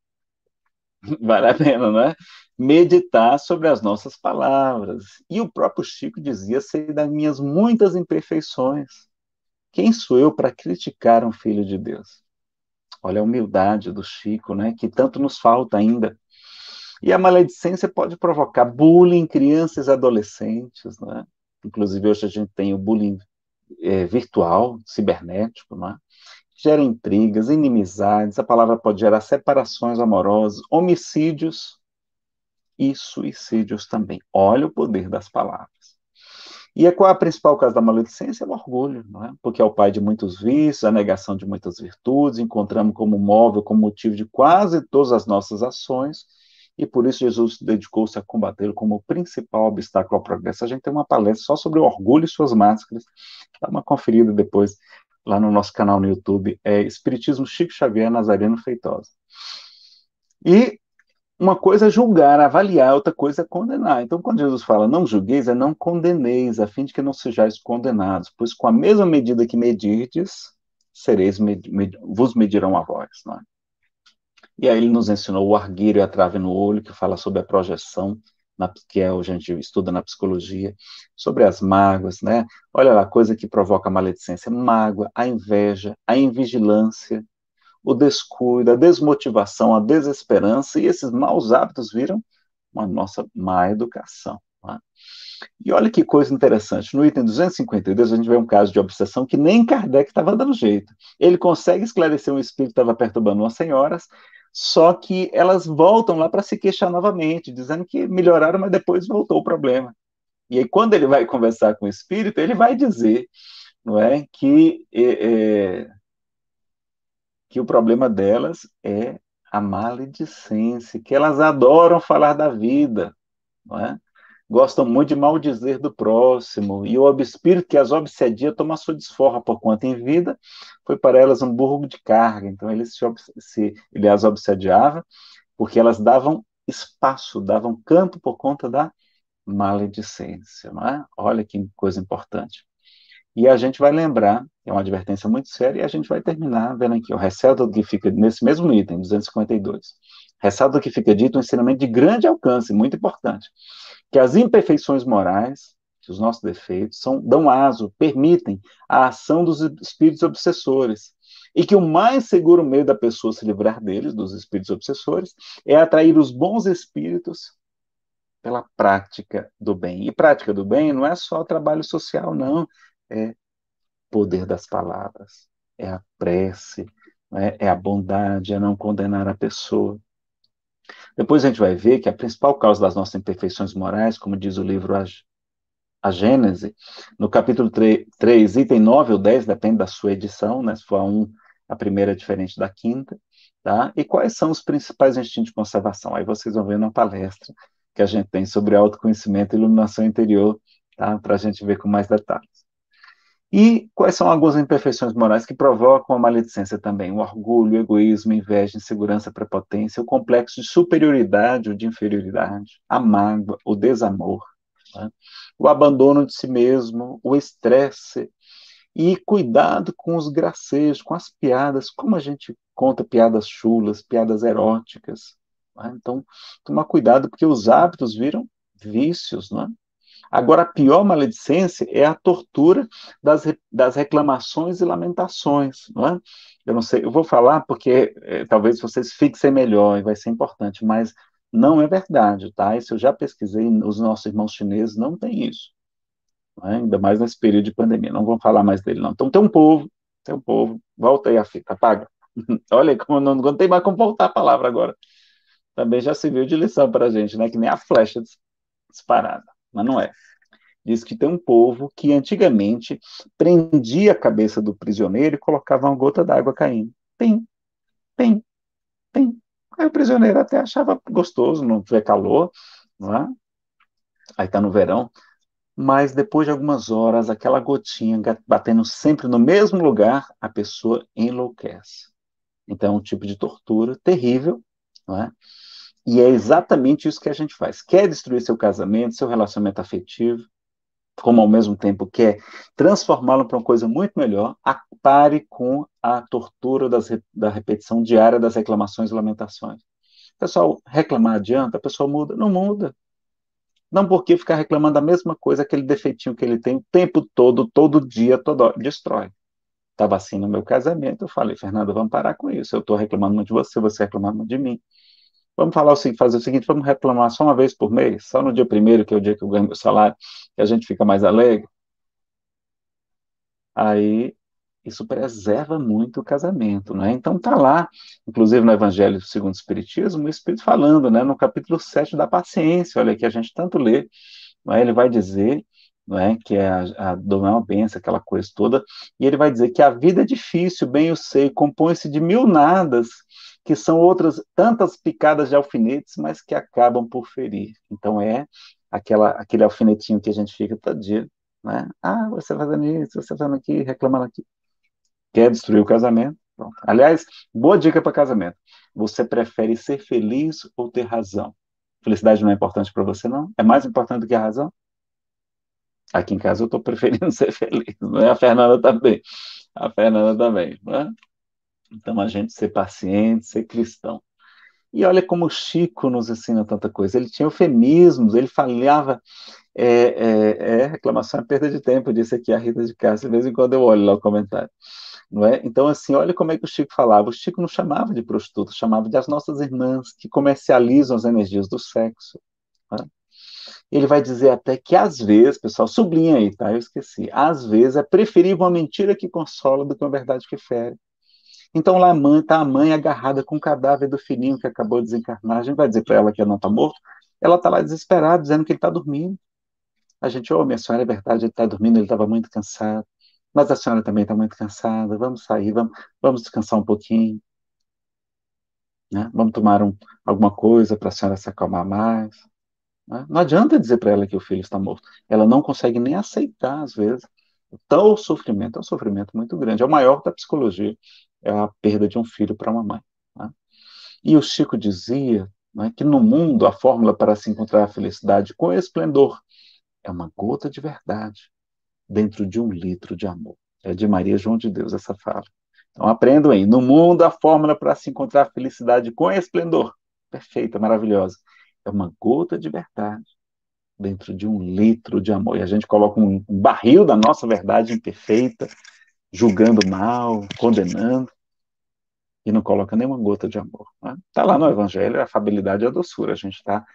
Vale a pena, não é? Meditar sobre as nossas palavras. E o próprio Chico dizia: sei das minhas muitas imperfeições. Quem sou eu para criticar um filho de Deus? Olha a humildade do Chico, né? Que tanto nos falta ainda. E a maledicência pode provocar bullying em crianças e adolescentes, né? Inclusive hoje a gente tem o bullying virtual, cibernético, né? Gera intrigas, inimizades, a palavra pode gerar separações amorosas, homicídios e suicídios também. Olha o poder das palavras. E qual é a principal causa da maledicência? É o orgulho, não é? Porque é o pai de muitos vícios, a negação de muitas virtudes, encontramos como móvel, como motivo de quase todas as nossas ações, e por isso Jesus dedicou-se a combatê-lo como o principal obstáculo ao progresso. A gente tem uma palestra só sobre o orgulho e suas máscaras, dá uma conferida depois lá no nosso canal no YouTube, Espiritismo Chico Xavier Nazareno Feitosa. E uma coisa é julgar, avaliar, outra coisa é condenar. Então, quando Jesus fala não julgueis, é não condeneis, a fim de que não sejais condenados, pois com a mesma medida que medirdes, vos medirão a vós. Não é? E aí ele nos ensinou o argueiro e a trave no olho, que fala sobre a projeção, que a gente estuda na psicologia, sobre as mágoas, né? Olha lá, a coisa que provoca a maledicência, mágoa, a inveja, a invigilância, o descuido, a desmotivação, a desesperança, e esses maus hábitos viram uma nossa má educação. Né? E olha que coisa interessante, no item 252 a gente vê um caso de obsessão que nem Kardec estava dando jeito. Ele consegue esclarecer um espírito que estava perturbando umas senhoras, só que elas voltam lá para se queixar novamente, dizendo que melhoraram, mas depois voltou o problema. E aí, quando ele vai conversar com o espírito, ele vai dizer, não é, que o problema delas é a maledicência, que elas adoram falar da vida, não é? Gostam muito de maldizer do próximo, e o espírito que as obsedia toma sua desforra, porquanto em vida foi para elas um burro de carga. Então ele as obsediava, porque elas davam espaço, davam campo por conta da maledicência, não é? Olha que coisa importante. E a gente vai lembrar, é uma advertência muito séria, e a gente vai terminar vendo aqui, o ressalta do que fica nesse mesmo item, 252. Ressalta do que fica dito um ensinamento de grande alcance, muito importante, que as imperfeições morais, que os nossos defeitos, dão aso, permitem a ação dos espíritos obsessores, e que o mais seguro meio da pessoa se livrar deles, dos espíritos obsessores, é atrair os bons espíritos pela prática do bem. E prática do bem não é só trabalho social, não. É poder das palavras, é a prece, é a bondade, é não condenar a pessoa. Depois a gente vai ver que a principal causa das nossas imperfeições morais, como diz o livro A Gênese, no capítulo 3, item 9 ou 10, depende da sua edição, né? Se for a primeira é diferente da quinta, tá? E quais são os principais instintos de conservação? Aí vocês vão ver na palestra que a gente tem sobre autoconhecimento e iluminação interior, tá? Para a gente ver com mais detalhes. E quais são algumas imperfeições morais que provocam a maledicência também? O orgulho, o egoísmo, a inveja, a insegurança, a prepotência, o complexo de superioridade ou de inferioridade, a mágoa, o desamor, né? O abandono de si mesmo, o estresse, e cuidado com os gracejos, com as piadas, como a gente conta piadas chulas, piadas eróticas, né? Então, tomar cuidado, porque os hábitos viram vícios, não é? Agora, a pior maledicência é a tortura das reclamações e lamentações, não é? Eu não sei, eu vou falar porque talvez vocês fixem melhor e vai ser importante, mas não é verdade, tá? Isso eu já pesquisei, os nossos irmãos chineses não têm isso, não é? Ainda mais nesse período de pandemia, não vão falar mais dele, não. Então, tem um povo, volta aí a fita, apaga. Olha, como não tem mais como voltar a palavra agora. Também já serviu de lição para a gente, né? Que nem a flecha disparada, mas não é. Diz que tem um povo que antigamente prendia a cabeça do prisioneiro e colocava uma gota d'água caindo. Tem, tem, tem. Aí o prisioneiro até achava gostoso, não tiver calor, não é? Aí tá no verão, mas depois de algumas horas, aquela gotinha batendo sempre no mesmo lugar, a pessoa enlouquece. Então é um tipo de tortura terrível, não é? E é exatamente isso que a gente faz. Quer destruir seu casamento, seu relacionamento afetivo, como ao mesmo tempo quer transformá-lo para uma coisa muito melhor, pare com a tortura da repetição diária das reclamações e lamentações. Pessoal, reclamar adianta? A pessoa muda? Não muda. Não porque ficar reclamando da mesma coisa, aquele defeitinho que ele tem o tempo todo, todo dia, toda hora, destrói. Estava assim no meu casamento, eu falei, Fernanda, vamos parar com isso. Eu estou reclamando muito de você, você reclamando muito de mim. Vamos falar assim, fazer o seguinte, vamos reclamar só uma vez por mês, só no dia primeiro, que é o dia que eu ganho meu salário, que a gente fica mais alegre. Aí isso preserva muito o casamento, né? Então tá lá, inclusive no Evangelho segundo o Espiritismo, o Espírito falando, né, no capítulo 7 da paciência, olha que a gente tanto lê, não é? Ele vai dizer, não é, que a dor não é uma benção, aquela coisa toda, e ele vai dizer que a vida é difícil, bem eu sei, compõe-se de mil nadas, que são outras tantas picadas de alfinetes, mas que acabam por ferir. Então é aquele alfinetinho que a gente fica todo dia, né? Ah, você fazendo isso, você fazendo aqui, reclamando aqui. Quer destruir o casamento? Pronto. Aliás, boa dica para casamento. Você prefere ser feliz ou ter razão? Felicidade não é importante para você, não? É mais importante do que a razão? Aqui em casa eu estou preferindo ser feliz, não é? A Fernanda também. A Fernanda também, não é? Então, a gente ser paciente, ser cristão. E olha como o Chico nos ensina tanta coisa. Ele tinha eufemismos, ele falava. Reclamação é perda de tempo, disse aqui a Rita de Castro. De vez em quando eu olho lá o comentário. Não é? Então, assim, olha como é que o Chico falava. O Chico não chamava de prostituta, chamava de as nossas irmãs que comercializam as energias do sexo. Né? Ele vai dizer até que, às vezes, pessoal, sublinha aí, tá? Eu esqueci. Às vezes é preferível uma mentira que consola do que uma verdade que fere. Então, lá está a mãe agarrada com o cadáver do filhinho que acabou de desencarnar. A gente vai dizer para ela que ele não está morto. Ela está lá desesperada, dizendo que ele está dormindo. A gente, minha senhora, é verdade, ele está dormindo, ele estava muito cansado. Mas a senhora também está muito cansada. Vamos sair, vamos descansar um pouquinho. Né? Vamos tomar alguma coisa para a senhora se acalmar mais. Né? Não adianta dizer para ela que o filho está morto. Ela não consegue nem aceitar, às vezes. Então, o sofrimento é um sofrimento muito grande. É o maior da psicologia. É a perda de um filho para uma mãe. Né? E o Chico dizia não é? Que no mundo a fórmula para se encontrar a felicidade com esplendor é uma gota de verdade dentro de 1 litro de amor. É de Maria João de Deus essa fala. Então aprendam aí. No mundo a fórmula para se encontrar a felicidade com esplendor, perfeita, maravilhosa, é uma gota de verdade dentro de 1 litro de amor. E a gente coloca um barril da nossa verdade imperfeita, julgando mal, condenando, e não coloca nenhuma gota de amor. Está lá no Evangelho, a afabilidade e a doçura. A gente está.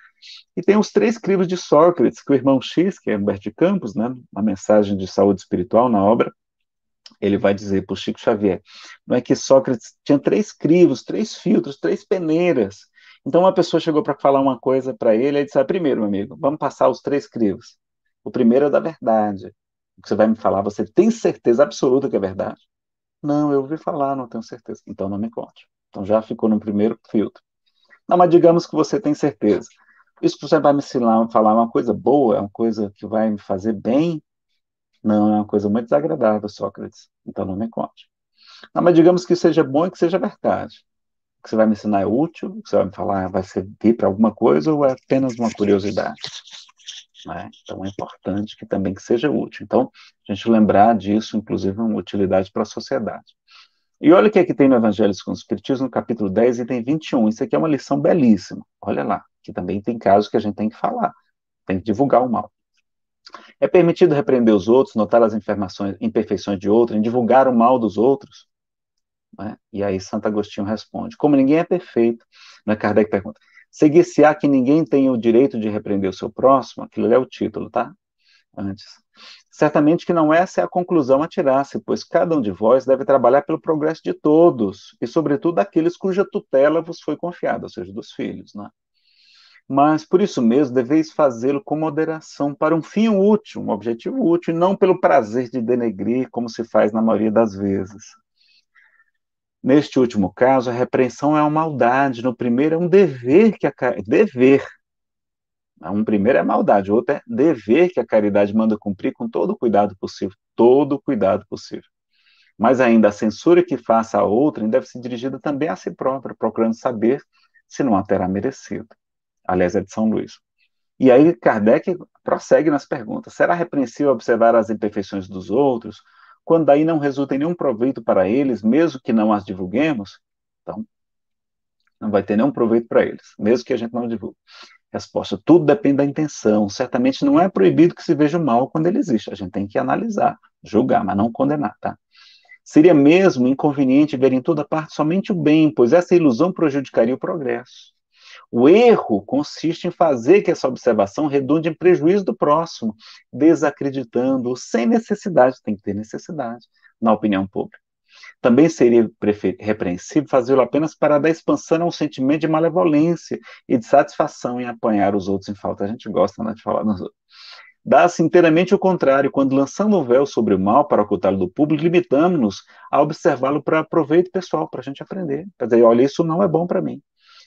E tem os 3 crivos de Sócrates, que o irmão X, que é Humberto de Campos, né, na mensagem de saúde espiritual, na obra, ele vai dizer para o Chico Xavier, não é que Sócrates tinha 3 crivos, 3 filtros, 3 peneiras. Então uma pessoa chegou para falar uma coisa para ele, ele disse, primeiro, meu amigo, vamos passar os 3 crivos. O primeiro é da verdade. O que você vai me falar, você tem certeza absoluta que é verdade? Não, eu ouvi falar, não tenho certeza. Então não me conte. Então já ficou no primeiro filtro. Não, mas digamos que você tem certeza. Isso que você vai me ensinar, falar é uma coisa boa, é uma coisa que vai me fazer bem? Não, é uma coisa muito desagradável, Sócrates. Então não me conte. Não, mas digamos que seja bom e que seja verdade. O que você vai me ensinar é útil? O que você vai me falar vai servir para alguma coisa ou é apenas uma curiosidade? Né? Então é importante que também que seja útil. Então, a gente lembrar disso, inclusive, é uma utilidade para a sociedade. E olha o que é que tem no Evangelho segundo o Espiritismo, no capítulo 10, item 21. Isso aqui é uma lição belíssima. Olha lá, que também tem casos que a gente tem que falar, tem que divulgar o mal. É permitido repreender os outros, notar as imperfeições de outro, divulgar o mal dos outros? Né? E aí Santo Agostinho responde, como ninguém é perfeito, né? Kardec pergunta, seguir-se-á que ninguém tem o direito de repreender o seu próximo? Aquilo é o título, tá? Antes. Certamente que não essa é a conclusão a tirar-se, pois cada um de vós deve trabalhar pelo progresso de todos, e sobretudo daqueles cuja tutela vos foi confiada, ou seja, dos filhos, né? Mas, por isso mesmo, deveis fazê-lo com moderação, para um fim útil, um objetivo útil, e não pelo prazer de denegrir, como se faz na maioria das vezes. Neste último caso, a repreensão é uma maldade, no primeiro é um dever que dever. Um primeiro é maldade, o outro é dever que a caridade manda cumprir com todo o cuidado possível, todo o cuidado possível. Mas ainda a censura que faça a outrem deve ser dirigida também a si própria, procurando saber se não a terá merecido. Aliás, é de São Luís. E aí Kardec prossegue nas perguntas. Será repreensível observar as imperfeições dos outros, quando daí não resulta em nenhum proveito para eles, mesmo que não as divulguemos? Então, não vai ter nenhum proveito para eles, mesmo que a gente não divulgue. Resposta: tudo depende da intenção. Certamente não é proibido que se veja o mal quando ele existe. A gente tem que analisar, julgar, mas não condenar, tá? Seria mesmo inconveniente ver em toda parte somente o bem, pois essa ilusão prejudicaria o progresso. O erro consiste em fazer que essa observação redunde em prejuízo do próximo, desacreditando-o sem necessidade, tem que ter necessidade, na opinião pública. Também seria repreensível fazê-lo apenas para dar expansão a um sentimento de malevolência e de satisfação em apanhar os outros em falta. A gente gosta, né, de falar nos outros. Dá-se inteiramente o contrário, quando lançando um véu sobre o mal para ocultá-lo do público, limitamos-nos a observá-lo para proveito pessoal, para a gente aprender. Para dizer, olha, isso não é bom para mim.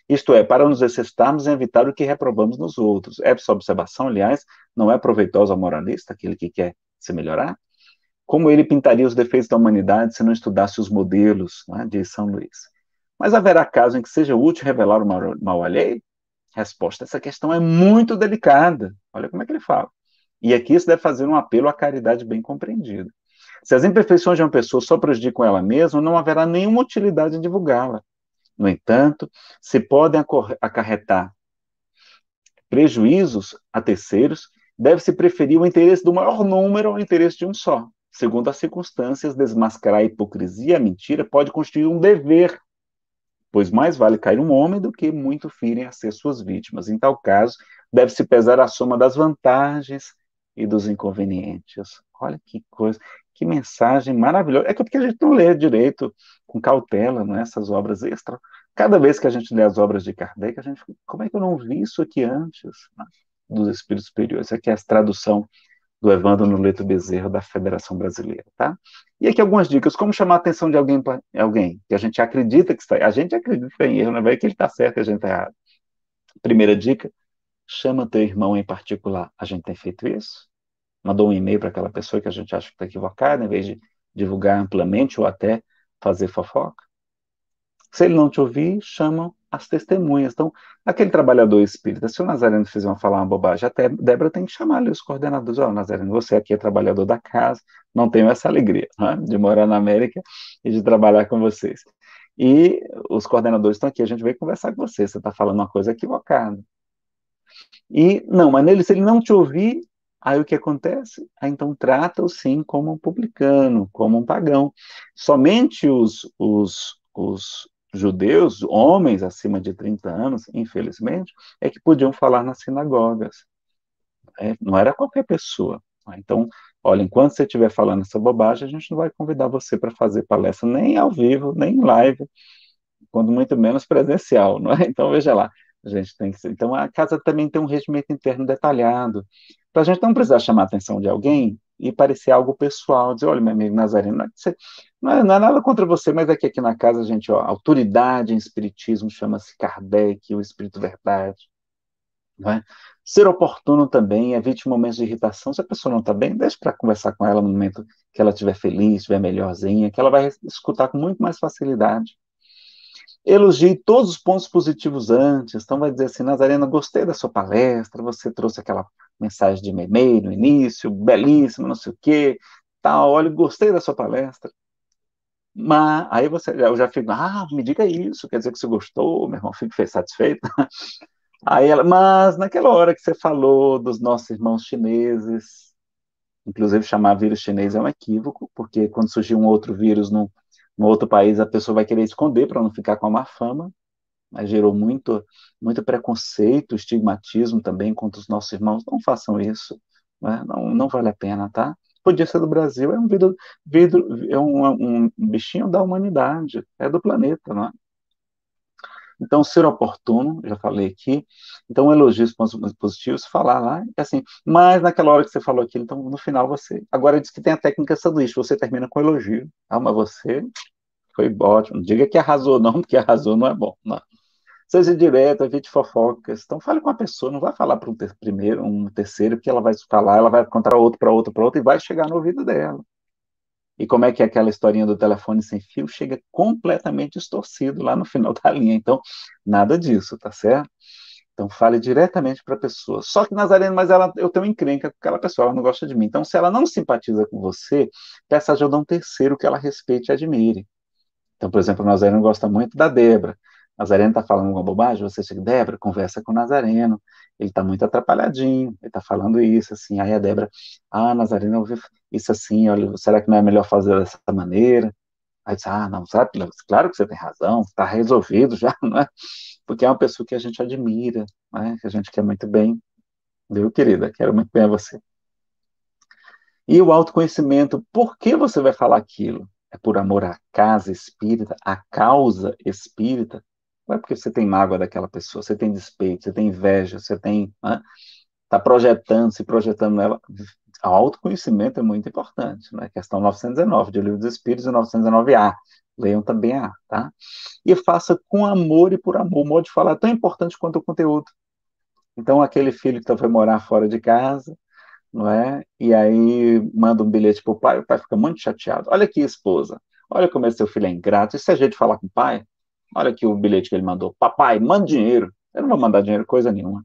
Isto é, para nos exercitarmos em evitar o que reprovamos nos outros. Essa observação, aliás, não é proveitosa ao moralista, aquele que quer se melhorar? Como ele pintaria os defeitos da humanidade se não estudasse os modelos, né, de São Luís? Mas haverá caso em que seja útil revelar o mal alheio? Resposta: essa questão é muito delicada. Olha como é que ele fala. E aqui se deve fazer um apelo à caridade bem compreendida. Se as imperfeições de uma pessoa só prejudicam ela mesma, não haverá nenhuma utilidade em divulgá-la. No entanto, se podem acarretar prejuízos a terceiros, deve-se preferir o interesse do maior número ao interesse de um só. Segundo as circunstâncias, desmascarar a hipocrisia e a mentira pode constituir um dever, pois mais vale cair um homem do que muito firem a ser suas vítimas. Em tal caso, deve-se pesar a soma das vantagens e dos inconvenientes. Olha que coisa, que mensagem maravilhosa. É que porque a gente não lê direito, com cautela, não é? Essas obras extra. Cada vez que a gente lê as obras de Kardec, a gente, como é que eu não vi isso aqui antes, né? Dos Espíritos Superiores. Aqui é a tradução do Evandro Nuleto Bezerra, da Federação Brasileira, tá? E aqui algumas dicas, como chamar a atenção de alguém que a gente acredita que está, a gente acredita em erro, não é que ele está certo e a gente está errado. Primeira dica, chama teu irmão em particular. A gente tem feito isso? Mandou um e-mail para aquela pessoa que a gente acha que está equivocada, em vez de divulgar amplamente ou até fazer fofoca? Se ele não te ouvir, chama as testemunhas. Então, aquele trabalhador espírita, se o Nazareno fizer falar uma bobagem, até Débora tem que chamar ali os coordenadores. Ó, Nazareno, você aqui é trabalhador da casa, não tenho essa alegria, né, de morar na América e de trabalhar com vocês. E os coordenadores estão aqui, a gente veio conversar com você está falando uma coisa equivocada. E, não, mas nele, se ele não te ouvir, aí o que acontece? Aí, então trata-o sim como um publicano, como um pagão. Somente os judeus, homens acima de 30 anos, infelizmente, é que podiam falar nas sinagogas. Não era qualquer pessoa. Então, olha, enquanto você estiver falando essa bobagem, a gente não vai convidar você para fazer palestra nem ao vivo, nem em live, quando muito menos presencial, não é? Então, veja lá, a gente tem que ser. Então, a casa também tem um regimento interno detalhado, para a gente não precisar chamar a atenção de alguém e parecer algo pessoal, dizer, olha, meu amigo Nazareno, não é nada contra você, mas aqui na casa, a gente, ó, autoridade em espiritismo chama-se Kardec, o Espírito Verdade, não é? Ser oportuno também, evite momentos de irritação. Se a pessoa não está bem, deixe para conversar com ela no momento que ela estiver feliz, estiver melhorzinha, que ela vai escutar com muito mais facilidade. Elogie todos os pontos positivos antes. Então, vai dizer assim, Nazarena, gostei da sua palestra, você trouxe aquela mensagem de meme no início, belíssima, não sei o quê, tal, olha, gostei da sua palestra. Mas aí eu já fico, me diga isso, quer dizer que você gostou, meu irmão, fico satisfeito. Aí ela, mas naquela hora que você falou dos nossos irmãos chineses, inclusive chamar vírus chinês é um equívoco, porque quando surgir um outro vírus no outro país, a pessoa vai querer esconder para não ficar com a má fama, mas gerou muito preconceito, estigmatismo também contra os nossos irmãos. Não façam isso, né? Não vale a pena, tá? Podia ser do Brasil, é um é um bichinho da humanidade, é do planeta, não é? Então, ser oportuno, já falei aqui. Então, elogios positivos, falar lá, assim, mas naquela hora que você falou aquilo, então no final você. Agora diz que tem a técnica sanduíche, você termina com elogio. Mas você foi ótimo. Diga que arrasou, não, porque arrasou não é bom. Não. Seja direto, evite fofocas. Então, fale com a pessoa, não vai falar para um terceiro, porque ela vai falar, ela vai contar outro para outro, para outro, e vai chegar no ouvido dela. E como é que é aquela historinha do telefone sem fio? Chega completamente distorcido lá no final da linha. Então, nada disso, tá certo? Então, fale diretamente para a pessoa. Só que, Nazareno, mas eu tenho encrenca com aquela pessoa, ela não gosta de mim. Então, se ela não simpatiza com você, peça ajuda a um terceiro que ela respeite e admire. Então, por exemplo, o Nazareno gosta muito da Débora. O Nazareno está falando uma bobagem, você chega, Débora, conversa com o Nazareno. Ele está muito atrapalhadinho, ele está falando isso, assim. Aí a Débora, Nazareno, eu ouvi isso assim, olha, será que não é melhor fazer dessa maneira? Aí diz, não, sabe, claro que você tem razão, está resolvido já, não é? Porque é uma pessoa que a gente admira, né? Que a gente quer muito bem. Viu, querida? Quero muito bem a você. E o autoconhecimento, por que você vai falar aquilo? É por amor à casa espírita, à causa espírita? Não é porque você tem mágoa daquela pessoa, você tem despeito, você tem inveja, você tem, né, tá projetando, se projetando nela. O autoconhecimento é muito importante, né? Questão 919, de Livro dos Espíritos, e 919A. Leiam também A, tá? E faça com amor e por amor. O modo de falar é tão importante quanto o conteúdo. Então, aquele filho que foi morar fora de casa, não é? E aí manda um bilhete para o pai fica muito chateado. Olha aqui, esposa, olha como esse seu filho é ingrato. Isso é jeito de falar com o pai? Olha aqui o bilhete que ele mandou. Papai, manda dinheiro. Eu não vou mandar dinheiro, coisa nenhuma.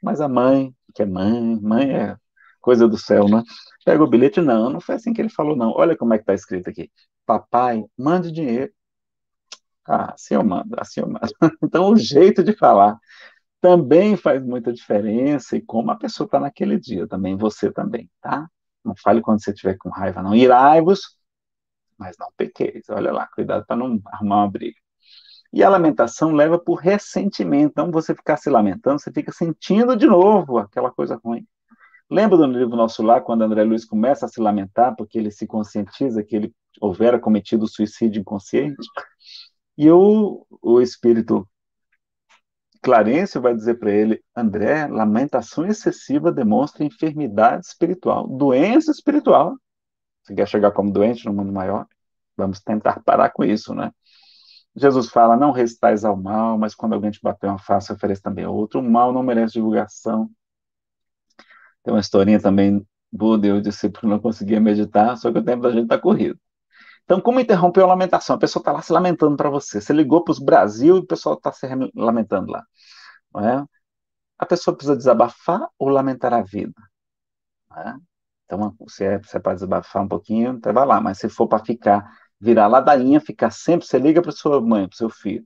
Mas a mãe, que é mãe é coisa do céu, né? Pega o bilhete, não foi assim que ele falou, não. Olha como é que está escrito aqui. Papai, mande dinheiro. Assim eu mando, assim eu mando. Então, o jeito de falar também faz muita diferença e como a pessoa está naquele dia, também você também, tá? Não fale quando você estiver com raiva, não. Irai-vos, mas não pequeis. Olha lá, cuidado para não arrumar uma briga. E a lamentação leva por ressentimento. Então, você ficar se lamentando, você fica sentindo de novo aquela coisa ruim. Lembra do livro Nosso Lar, quando André Luiz começa a se lamentar porque ele se conscientiza que ele houvera cometido suicídio inconsciente? E o espírito Clarencio vai dizer para ele, André, lamentação excessiva demonstra enfermidade espiritual, doença espiritual. Você quer chegar como doente no mundo maior? Vamos tentar parar com isso, né? Jesus fala, não resistais ao mal, mas quando alguém te bater uma face, oferece também outro. O mal não merece divulgação. Tem uma historinha também, Buda e o discípulo não conseguia meditar, só que o tempo da gente está corrido. Então, como interrompeu a lamentação? A pessoa está lá se lamentando para você. Você ligou para os Brasil e o pessoal está se lamentando lá. Não é? A pessoa precisa desabafar ou lamentar a vida? Né? Então, se é para desabafar um pouquinho, então vai lá. Mas se for para ficar, virar ladainha, ficar sempre, você liga para sua mãe, para seu filho,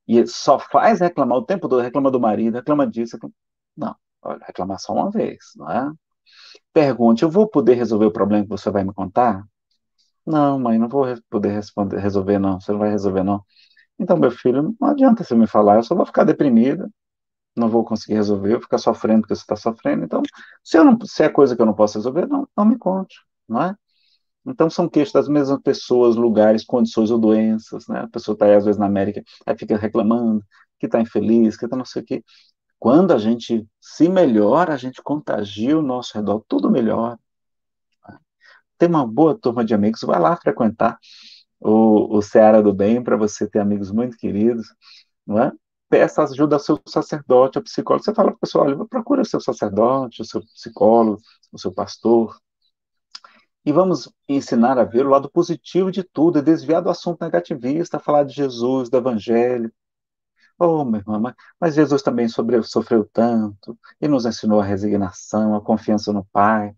e só faz reclamar o tempo todo, reclama do marido, reclama disso. Não, olha, reclamar só uma vez, não é? Pergunte, eu vou poder resolver o problema que você vai me contar? Não, mãe, não vou poder resolver, não. Você não vai resolver, não. Então, meu filho, não adianta você me falar, eu só vou ficar deprimida, não vou conseguir resolver, eu vou ficar sofrendo porque você está sofrendo. Então, se é coisa que eu não posso resolver, não me conte, não é? Então, são queixas das mesmas pessoas, lugares, condições ou doenças, né? A pessoa está aí, às vezes, na América, aí fica reclamando que está infeliz, que está não sei o quê. Quando a gente se melhora, a gente contagia o nosso redor, tudo melhor. Tem uma boa turma de amigos, vai lá frequentar o Seara do Bem para você ter amigos muito queridos, não é? Peça ajuda ao seu sacerdote, ao psicólogo. Você fala para a pessoa, olha, procura o seu sacerdote, o seu psicólogo, o seu pastor, e vamos ensinar a ver o lado positivo de tudo, e desviar do assunto negativista, falar de Jesus, do Evangelho. Oh, meu irmão, mas Jesus também sofreu tanto, e nos ensinou a resignação, a confiança no Pai,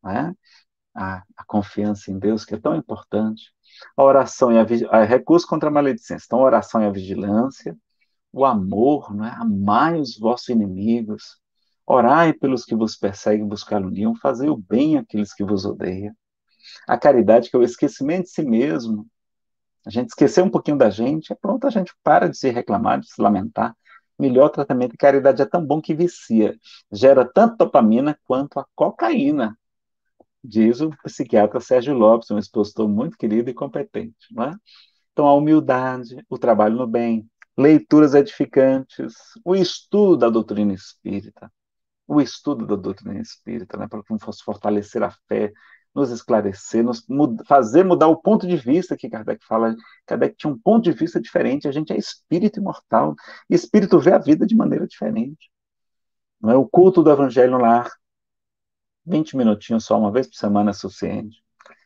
né? A confiança em Deus, que é tão importante. A oração e a recurso contra a maledicência. Então, a oração e a vigilância, o amor, né? Amai os vossos inimigos, orai pelos que vos perseguem, buscar união, fazei o bem àqueles que vos odeiam. A caridade, que é o esquecimento de si mesmo. A gente esquecer um pouquinho da gente, é pronto, a gente para de se reclamar, de se lamentar. Melhor tratamento de caridade é tão bom que vicia. Gera tanto dopamina quanto a cocaína, diz o psiquiatra Sérgio Lopes, um expositor muito querido e competente. Não é? Então, a humildade, o trabalho no bem, leituras edificantes, o estudo da doutrina espírita, né, para que nos fortalecer a fé, nos esclarecer, fazer mudar o ponto de vista que Kardec fala. Kardec tinha um ponto de vista diferente, a gente é espírito imortal, e espírito vê a vida de maneira diferente. Não é? O culto do evangelho no lar, 20 minutinhos só, uma vez por semana é suficiente.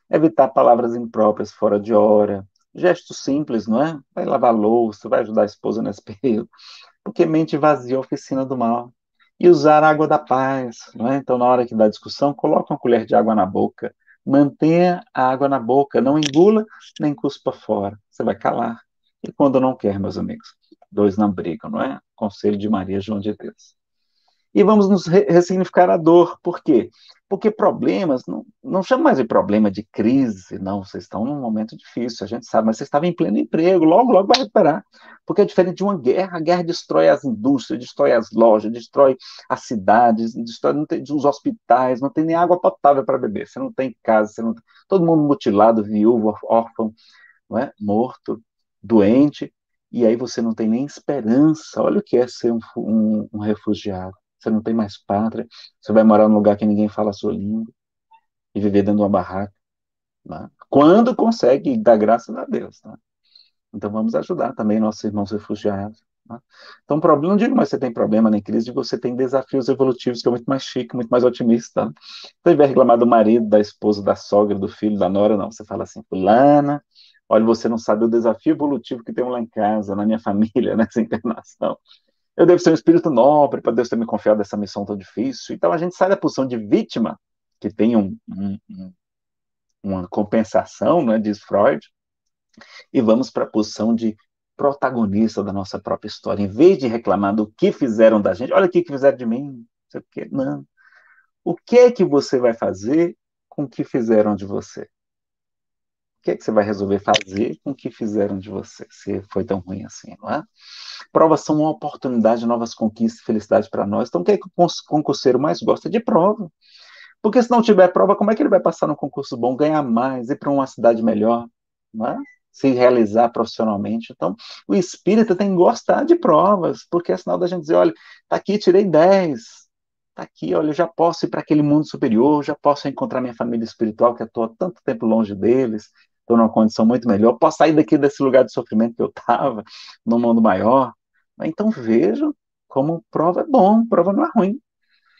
Evitar palavras impróprias fora de hora, gestos simples, não é? Vai lavar louça, vai ajudar a esposa nesse período, porque mente vazia é a oficina do mal. E usar a água da paz, não é? Então, na hora que dá discussão, coloque uma colher de água na boca, mantenha a água na boca, não engula nem cuspa fora, você vai calar. E quando não quer, meus amigos, dois não brigam, não é? Conselho de Maria João de Deus. E vamos nos ressignificar a dor. Por quê? Porque problemas, não chama mais de problema de crise, não, vocês estão num momento difícil, a gente sabe, mas vocês estavam em pleno emprego, logo, logo vai recuperar. Porque é diferente de uma guerra, a guerra destrói as indústrias, destrói as lojas, destrói as cidades, destrói não tem, os hospitais, não tem nem água potável para beber, você não tem casa, você não tem, todo mundo mutilado, viúvo, órfão, não é? Morto, doente, e aí você não tem nem esperança. Olha o que é ser um refugiado. Você não tem mais pátria, você vai morar num lugar que ninguém fala a sua língua e viver dentro de uma barraca. Né? Quando consegue, dá graças a Deus. Né? Então vamos ajudar também nossos irmãos refugiados. Né? Então, problema, não digo mais que você tem problema nem crise, digo que você tem desafios evolutivos que é muito mais chique, muito mais otimista. Né? Então, ao invés de reclamar do marido, da esposa, da sogra, do filho, da nora, não. Você fala assim, fulana, olha, você não sabe o desafio evolutivo que tem lá em casa, na minha família, nessa encarnação. Eu devo ser um espírito nobre para Deus ter me confiado essa missão tão difícil. Então a gente sai da posição de vítima, que tem uma compensação, né, diz Freud, e vamos para a posição de protagonista da nossa própria história. Em vez de reclamar do que fizeram da gente, olha o que fizeram de mim, não sei o quê. Não. O que é que você vai fazer com o que fizeram de você? O que é que você vai resolver fazer com o que fizeram de você, se foi tão ruim assim, não é? Provas são uma oportunidade de novas conquistas e felicidade para nós. Então, o que é que o concurseiro mais gosta? De prova. Porque se não tiver prova, como é que ele vai passar num concurso bom, ganhar mais, ir para uma cidade melhor, não é? Se realizar profissionalmente? Então, o espírita tem que gostar de provas, porque é sinal da gente dizer, olha, tá aqui, tirei 10. Tá aqui, olha, eu já posso ir para aquele mundo superior, já posso encontrar minha família espiritual, que eu estou há tanto tempo longe deles, estou numa condição muito melhor, posso sair daqui desse lugar de sofrimento que eu estava, num mundo maior. Então vejam como prova é bom, prova não é ruim.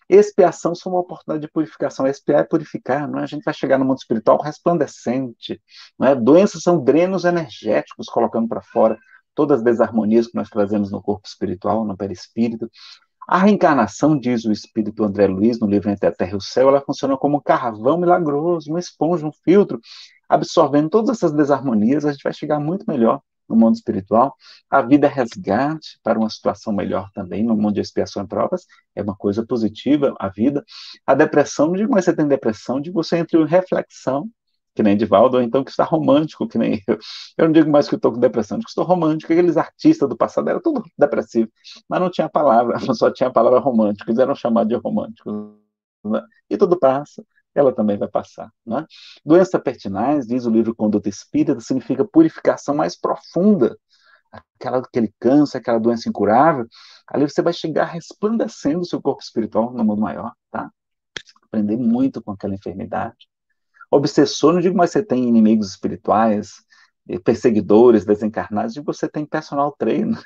Expiação são uma oportunidade de purificação. Expiar é purificar, não é? A gente vai chegar no mundo espiritual resplandecente, não é? Doenças são drenos energéticos, colocando para fora todas as desarmonias que nós trazemos no corpo espiritual, no perispírito. A reencarnação, diz o espírito André Luiz, no livro Entre a Terra e o Céu, ela funciona como um carvão milagroso, uma esponja, um filtro, absorvendo todas essas desarmonias, a gente vai chegar muito melhor no mundo espiritual. A vida é resgate para uma situação melhor também, no mundo de expiação e provas, é uma coisa positiva, a vida. A depressão, não digo mais que você tem depressão, digo você entra em reflexão, que nem Divaldo, ou então que está romântico, que nem eu. Eu não digo mais que eu estou com depressão, digo que estou romântico. Aqueles artistas do passado eram tudo depressivo, mas não tinha palavra, só tinha a palavra romântico, eles eram chamados de românticos, né? E tudo passa, ela também vai passar, né? Doença pertinaz, diz o livro Conduta Espírita, significa purificação mais profunda, aquele câncer, aquela doença incurável, ali você vai chegar resplandecendo o seu corpo espiritual no mundo maior, tá? Aprender muito com aquela enfermidade. Obsessor, não digo mais você tem inimigos espirituais, perseguidores, desencarnados, digo você tem personal trainers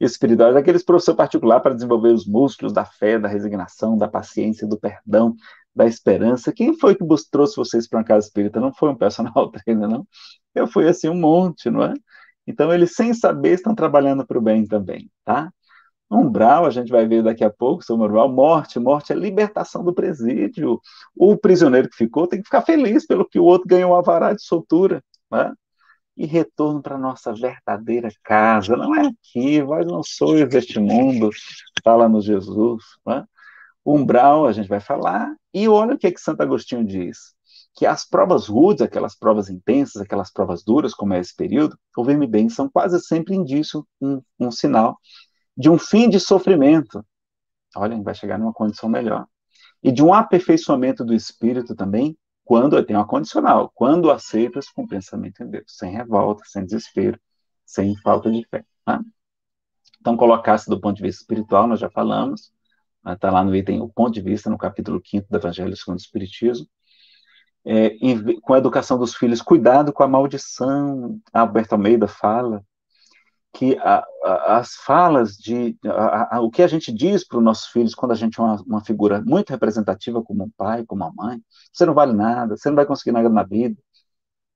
espirituais, aqueles professor particular para desenvolver os músculos da fé, da resignação, da paciência, do perdão, da esperança. Quem foi que trouxe vocês para uma casa espírita? Não foi um personal trainer, não. Eu fui assim um monte, não é? Então eles, sem saber, estão trabalhando para o bem também, tá? Umbral, a gente vai ver daqui a pouco sobre umbral, morte é libertação do presídio. O prisioneiro que ficou tem que ficar feliz pelo que o outro ganhou a vará de soltura, né? E retorno para a nossa verdadeira casa, não é aqui, vós não sois deste mundo, fala-nos Jesus, né? Umbral, a gente vai falar, e olha o que Santo Agostinho diz, que as provas rudes, aquelas provas intensas, aquelas provas duras, como é esse período, ouvem-me bem, são quase sempre indício, um sinal de um fim de sofrimento. Olha, vai chegar numa condição melhor. E de um aperfeiçoamento do espírito também, quando tem uma condicional, quando aceitas com pensamento em Deus, sem revolta, sem desespero, sem falta de fé. Tá? Então, colocar-se do ponto de vista espiritual, nós já falamos, está lá no item, o ponto de vista, no capítulo 5º do Evangelho segundo o Espiritismo. Com a educação dos filhos, cuidado com a maldição. Alberto Almeida fala que as falas o que a gente diz para os nossos filhos quando a gente é uma figura muito representativa como um pai, como uma mãe, você não vale nada, você não vai conseguir nada na vida,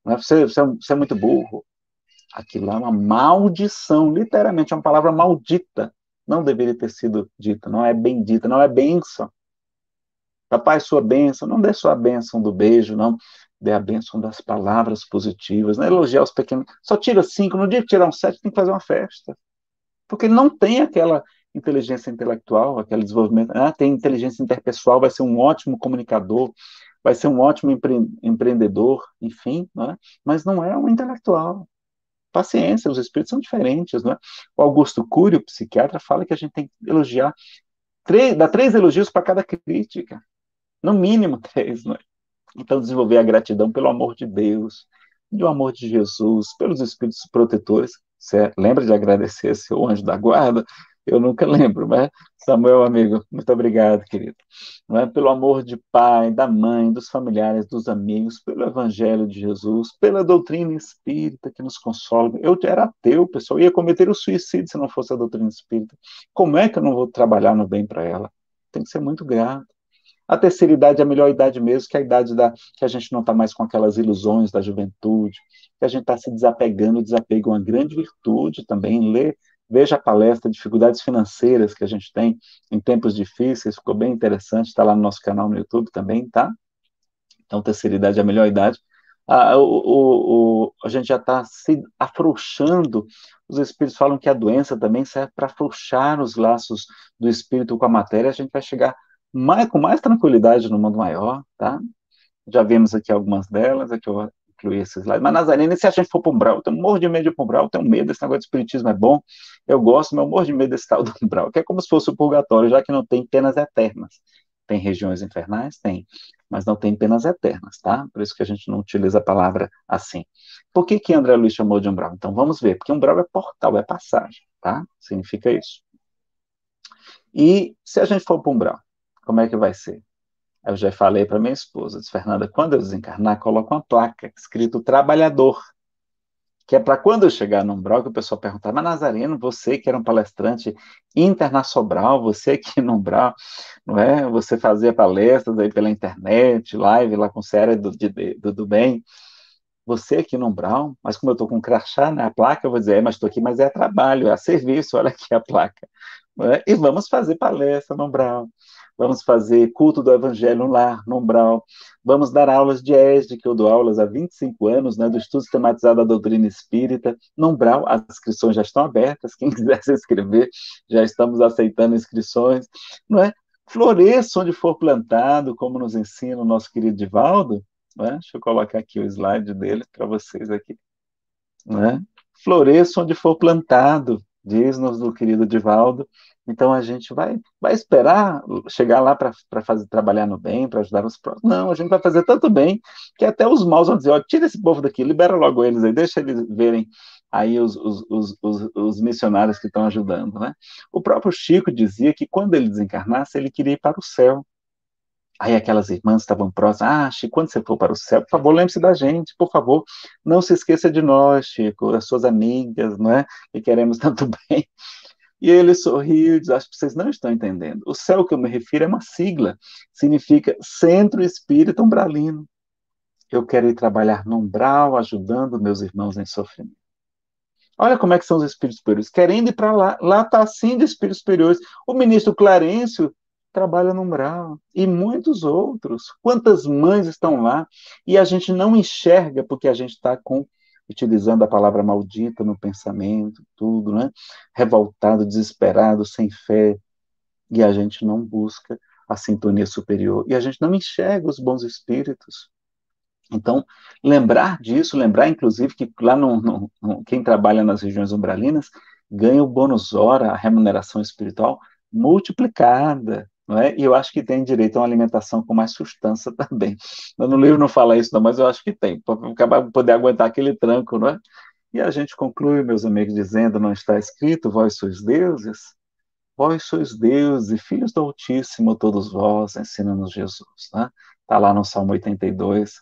né? Você é muito burro. Aquilo lá é uma maldição, literalmente é uma palavra maldita, não deveria ter sido dita, não é bendita, não é bênção. Papai, sua bênção, não dê sua bênção do beijo, não, dê a bênção das palavras positivas, não elogiar os pequenos, só tira 5, no dia que tirar um 7 tem que fazer uma festa. Porque ele não tem aquela inteligência intelectual, aquele desenvolvimento. Tem inteligência interpessoal, vai ser um ótimo comunicador, vai ser um ótimo empreendedor, enfim, né? Mas não é um intelectual. Paciência, os espíritos são diferentes, né? O Augusto Cury, o psiquiatra, fala que a gente tem que elogiar, dar 3 elogios para cada crítica, no mínimo 3, né? Então, desenvolver a gratidão pelo amor de Deus, do amor de Jesus, pelos espíritos protetores. Você lembra de agradecer seu anjo da guarda? Eu nunca lembro, mas Samuel, amigo, muito obrigado, querido. Não é? Pelo amor de pai, da mãe, dos familiares, dos amigos, pelo evangelho de Jesus, pela doutrina espírita que nos consola. Eu era ateu, pessoal, ia cometer o suicídio se não fosse a doutrina espírita. Como é que eu não vou trabalhar no bem para ela? Tem que ser muito grato. A terceira idade é a melhor idade mesmo, que é a idade que a gente não está mais com aquelas ilusões da juventude, que a gente está se desapegando. O desapego é uma grande virtude também. Veja a palestra Dificuldades Financeiras que a gente tem em tempos difíceis, ficou bem interessante, está lá no nosso canal no YouTube também, tá? Então, terceira idade é a melhor idade. A gente já está se afrouxando. Os espíritos falam que a doença também serve para afrouxar os laços do espírito com a matéria. A gente vai chegar com mais tranquilidade no mundo maior, tá? Já vimos aqui algumas delas, aqui eu incluí esses slides. Mas, Nazarena, se a gente for para o umbral, eu tenho um morro de medo de ir para o umbral, eu tenho medo, esse negócio de espiritismo é bom, eu gosto, mas eu morro de medo desse tal do umbral, que é como se fosse o purgatório, já que não tem penas eternas. Tem regiões infernais? Tem, mas não tem penas eternas, tá? Por isso que a gente não utiliza a palavra assim. Por que André Luiz chamou de umbral? Então, vamos ver, porque umbral é portal, é passagem, tá? Significa isso. E se a gente for para o umbral, como é que vai ser? Eu já falei para minha esposa, disse, Fernanda, quando eu desencarnar, coloca uma placa escrito trabalhador. que é para quando eu chegar no Umbral, que o pessoal perguntar, mas Nazareno, você que era um palestrante internacional, você aqui no Umbral, não é? Você fazia palestras aí pela internet, live lá com Série do Bem, você aqui no Umbral, mas como eu estou com um crachá, né, a placa, eu vou dizer, mas estou aqui, mas é trabalho, é a serviço, olha aqui a placa. Né? E vamos fazer palestra no Umbral, vamos fazer culto do Evangelho lá no Umbral, vamos dar aulas de ESD, que eu dou aulas há 25 anos, né, do Estudo Sistematizado da Doutrina Espírita, no Umbral, as inscrições já estão abertas, quem quiser se inscrever, já estamos aceitando inscrições, não é? Floresça onde for plantado, como nos ensina o nosso querido Divaldo, né? Deixa eu colocar aqui o slide dele para vocês aqui. Né? Floresça onde for plantado, diz-nos o querido Divaldo. Então a gente vai esperar chegar lá para fazer trabalhar no bem, para ajudar os próximos. Não, a gente vai fazer tanto bem que até os maus vão dizer: ó, tira esse povo daqui, libera logo eles aí, deixa eles verem aí os missionários que estão ajudando. Né? O próprio Chico dizia que quando ele desencarnasse, ele queria ir para o céu. Aí aquelas irmãs estavam próximas, Chico, quando você for para o céu, por favor, lembre-se da gente, por favor, não se esqueça de nós, Chico, as suas amigas, não é? Que queremos tanto bem. E ele sorriu e disse, acho que vocês não estão entendendo. O céu que eu me refiro é uma sigla, significa Centro Espírita Umbralino. Eu quero ir trabalhar no umbral, ajudando meus irmãos em sofrimento. Olha como é que são os espíritos superiores. Querendo ir para lá, lá está assim de espíritos superiores. O ministro Clarencio trabalha no umbral. E muitos outros. Quantas mães estão lá? E a gente não enxerga porque a gente está utilizando a palavra maldita no pensamento, tudo, né? Revoltado, desesperado, sem fé. E a gente não busca a sintonia superior. E a gente não enxerga os bons espíritos. Então, lembrar disso, lembrar inclusive que lá quem trabalha nas regiões umbralinas ganha o bônus hora, a remuneração espiritual multiplicada, não é? E eu acho que tem direito a uma alimentação com mais sustância também. No livro não fala isso, não, mas eu acho que tem, para poder aguentar aquele tranco, não é? E a gente conclui, meus amigos, dizendo, não está escrito, vós sois deuses? Vós sois deuses e filhos do Altíssimo, todos vós, ensina-nos Jesus, né? Está lá no Salmo 82,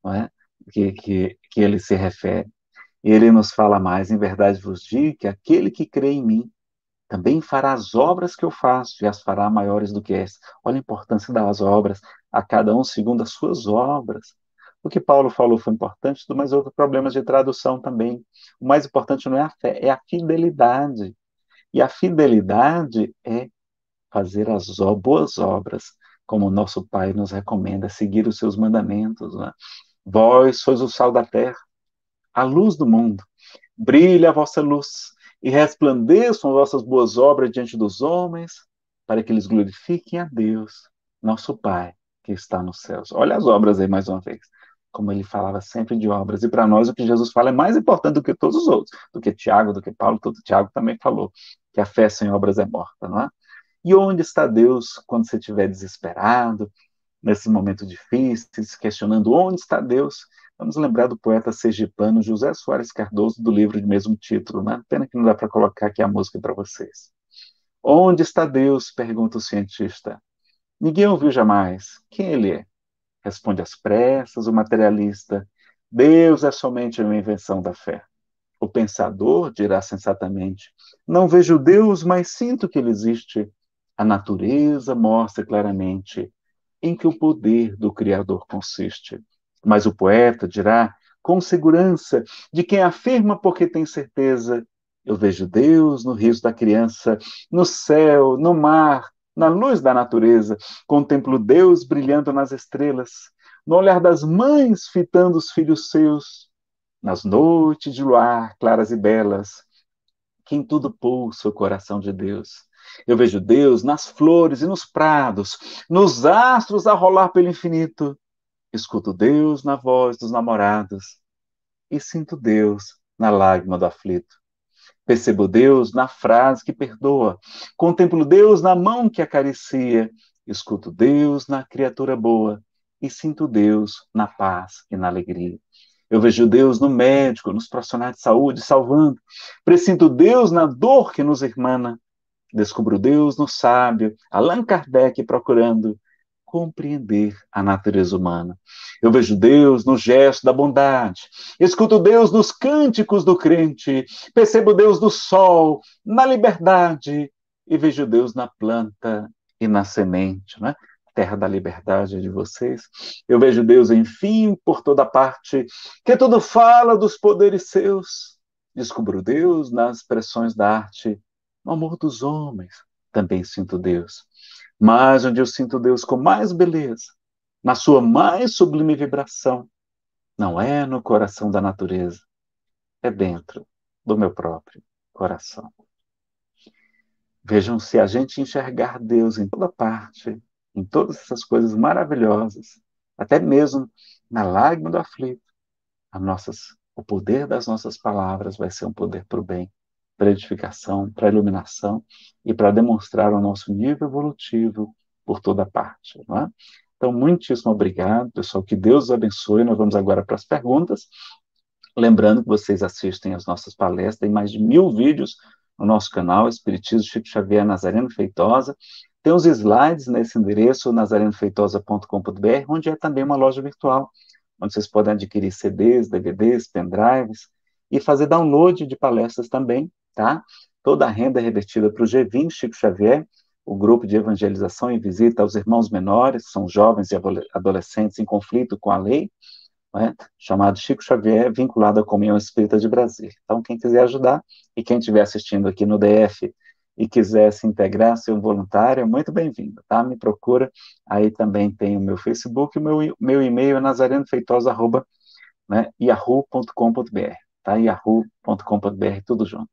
não é? que ele se refere. E ele nos fala mais, em verdade vos digo que aquele que crê em mim também fará as obras que eu faço e as fará maiores do que esta. Olha a importância das obras, a cada um segundo as suas obras. O que Paulo falou foi importante, mas houve problemas de tradução também. O mais importante não é a fé, é a fidelidade. E a fidelidade é fazer as boas obras, como o nosso Pai nos recomenda, seguir os seus mandamentos. Né? Vós sois o sal da terra, a luz do mundo. Brilhe a vossa luz e resplandeçam as vossas boas obras diante dos homens, para que eles glorifiquem a Deus, nosso Pai, que está nos céus. Olha as obras aí mais uma vez. Como ele falava sempre de obras. E para nós o que Jesus fala é mais importante do que todos os outros, do que Tiago, do que Paulo, todo Tiago também falou, que a fé sem obras é morta, não é? E onde está Deus quando você estiver desesperado, nesses momentos difíceis, questionando onde está Deus? Vamos lembrar do poeta sergipano José Soares Cardoso, do livro de mesmo título, né? Pena que não dá para colocar aqui a música para vocês. Onde está Deus? Pergunta o cientista. Ninguém ouviu jamais. Quem ele é? Responde às pressas o materialista. Deus é somente uma invenção da fé. O pensador dirá sensatamente: não vejo Deus, mas sinto que ele existe. A natureza mostra claramente em que o poder do Criador consiste. Mas o poeta dirá, com segurança, de quem afirma porque tem certeza: eu vejo Deus no riso da criança, no céu, no mar, na luz da natureza. Contemplo Deus brilhando nas estrelas, no olhar das mães fitando os filhos seus, nas noites de luar claras e belas, que em tudo pulsa o coração de Deus. Eu vejo Deus nas flores e nos prados, nos astros a rolar pelo infinito. Escuto Deus na voz dos namorados e sinto Deus na lágrima do aflito. Percebo Deus na frase que perdoa, contemplo Deus na mão que acaricia, escuto Deus na criatura boa e sinto Deus na paz e na alegria. Eu vejo Deus no médico, nos profissionais de saúde, salvando. Presinto Deus na dor que nos irmana. Descubro Deus no sábio, Allan Kardec procurando. compreender a natureza humana. Eu vejo Deus no gesto da bondade, escuto Deus nos cânticos do crente, percebo Deus no sol, na liberdade, e vejo Deus na planta e na semente, né? Terra da liberdade de vocês. Eu vejo Deus, enfim, por toda parte, que tudo fala dos poderes seus. Descubro Deus nas expressões da arte, no amor dos homens. Também sinto Deus. Mas onde eu sinto Deus com mais beleza, na sua mais sublime vibração, não é no coração da natureza, é dentro do meu próprio coração. Vejam, se a gente enxergar Deus em toda parte, em todas essas coisas maravilhosas, até mesmo na lágrima do aflito, o poder das nossas palavras vai ser um poder para o bem, para a edificação, para a iluminação e para demonstrar o nosso nível evolutivo por toda parte. Não é? Então, muitíssimo obrigado, pessoal. Que Deus os abençoe. Nós vamos agora para as perguntas. Lembrando que vocês assistem às nossas palestras, tem mais de 1000 vídeos no nosso canal, Espiritismo Chico Xavier Nazareno Feitosa. Tem os slides nesse endereço, nazarenofeitosa.com.br, onde é também uma loja virtual, onde vocês podem adquirir CDs, DVDs, pendrives e fazer download de palestras também, tá? Toda a renda é revertida para o G20 Chico Xavier, o grupo de evangelização e visita aos irmãos menores, são jovens e adolescentes em conflito com a lei, né, chamado Chico Xavier, vinculado à Comunhão Espírita de Brasília. Então, quem quiser ajudar, e quem estiver assistindo aqui no DF e quiser se integrar, ser um voluntário, é muito bem-vindo, tá? Me procura, aí também tem o meu Facebook, o meu e-mail é nazarenofeitosa@, né, yahoo.com.br, tá? yahoo.com.br, tudo junto.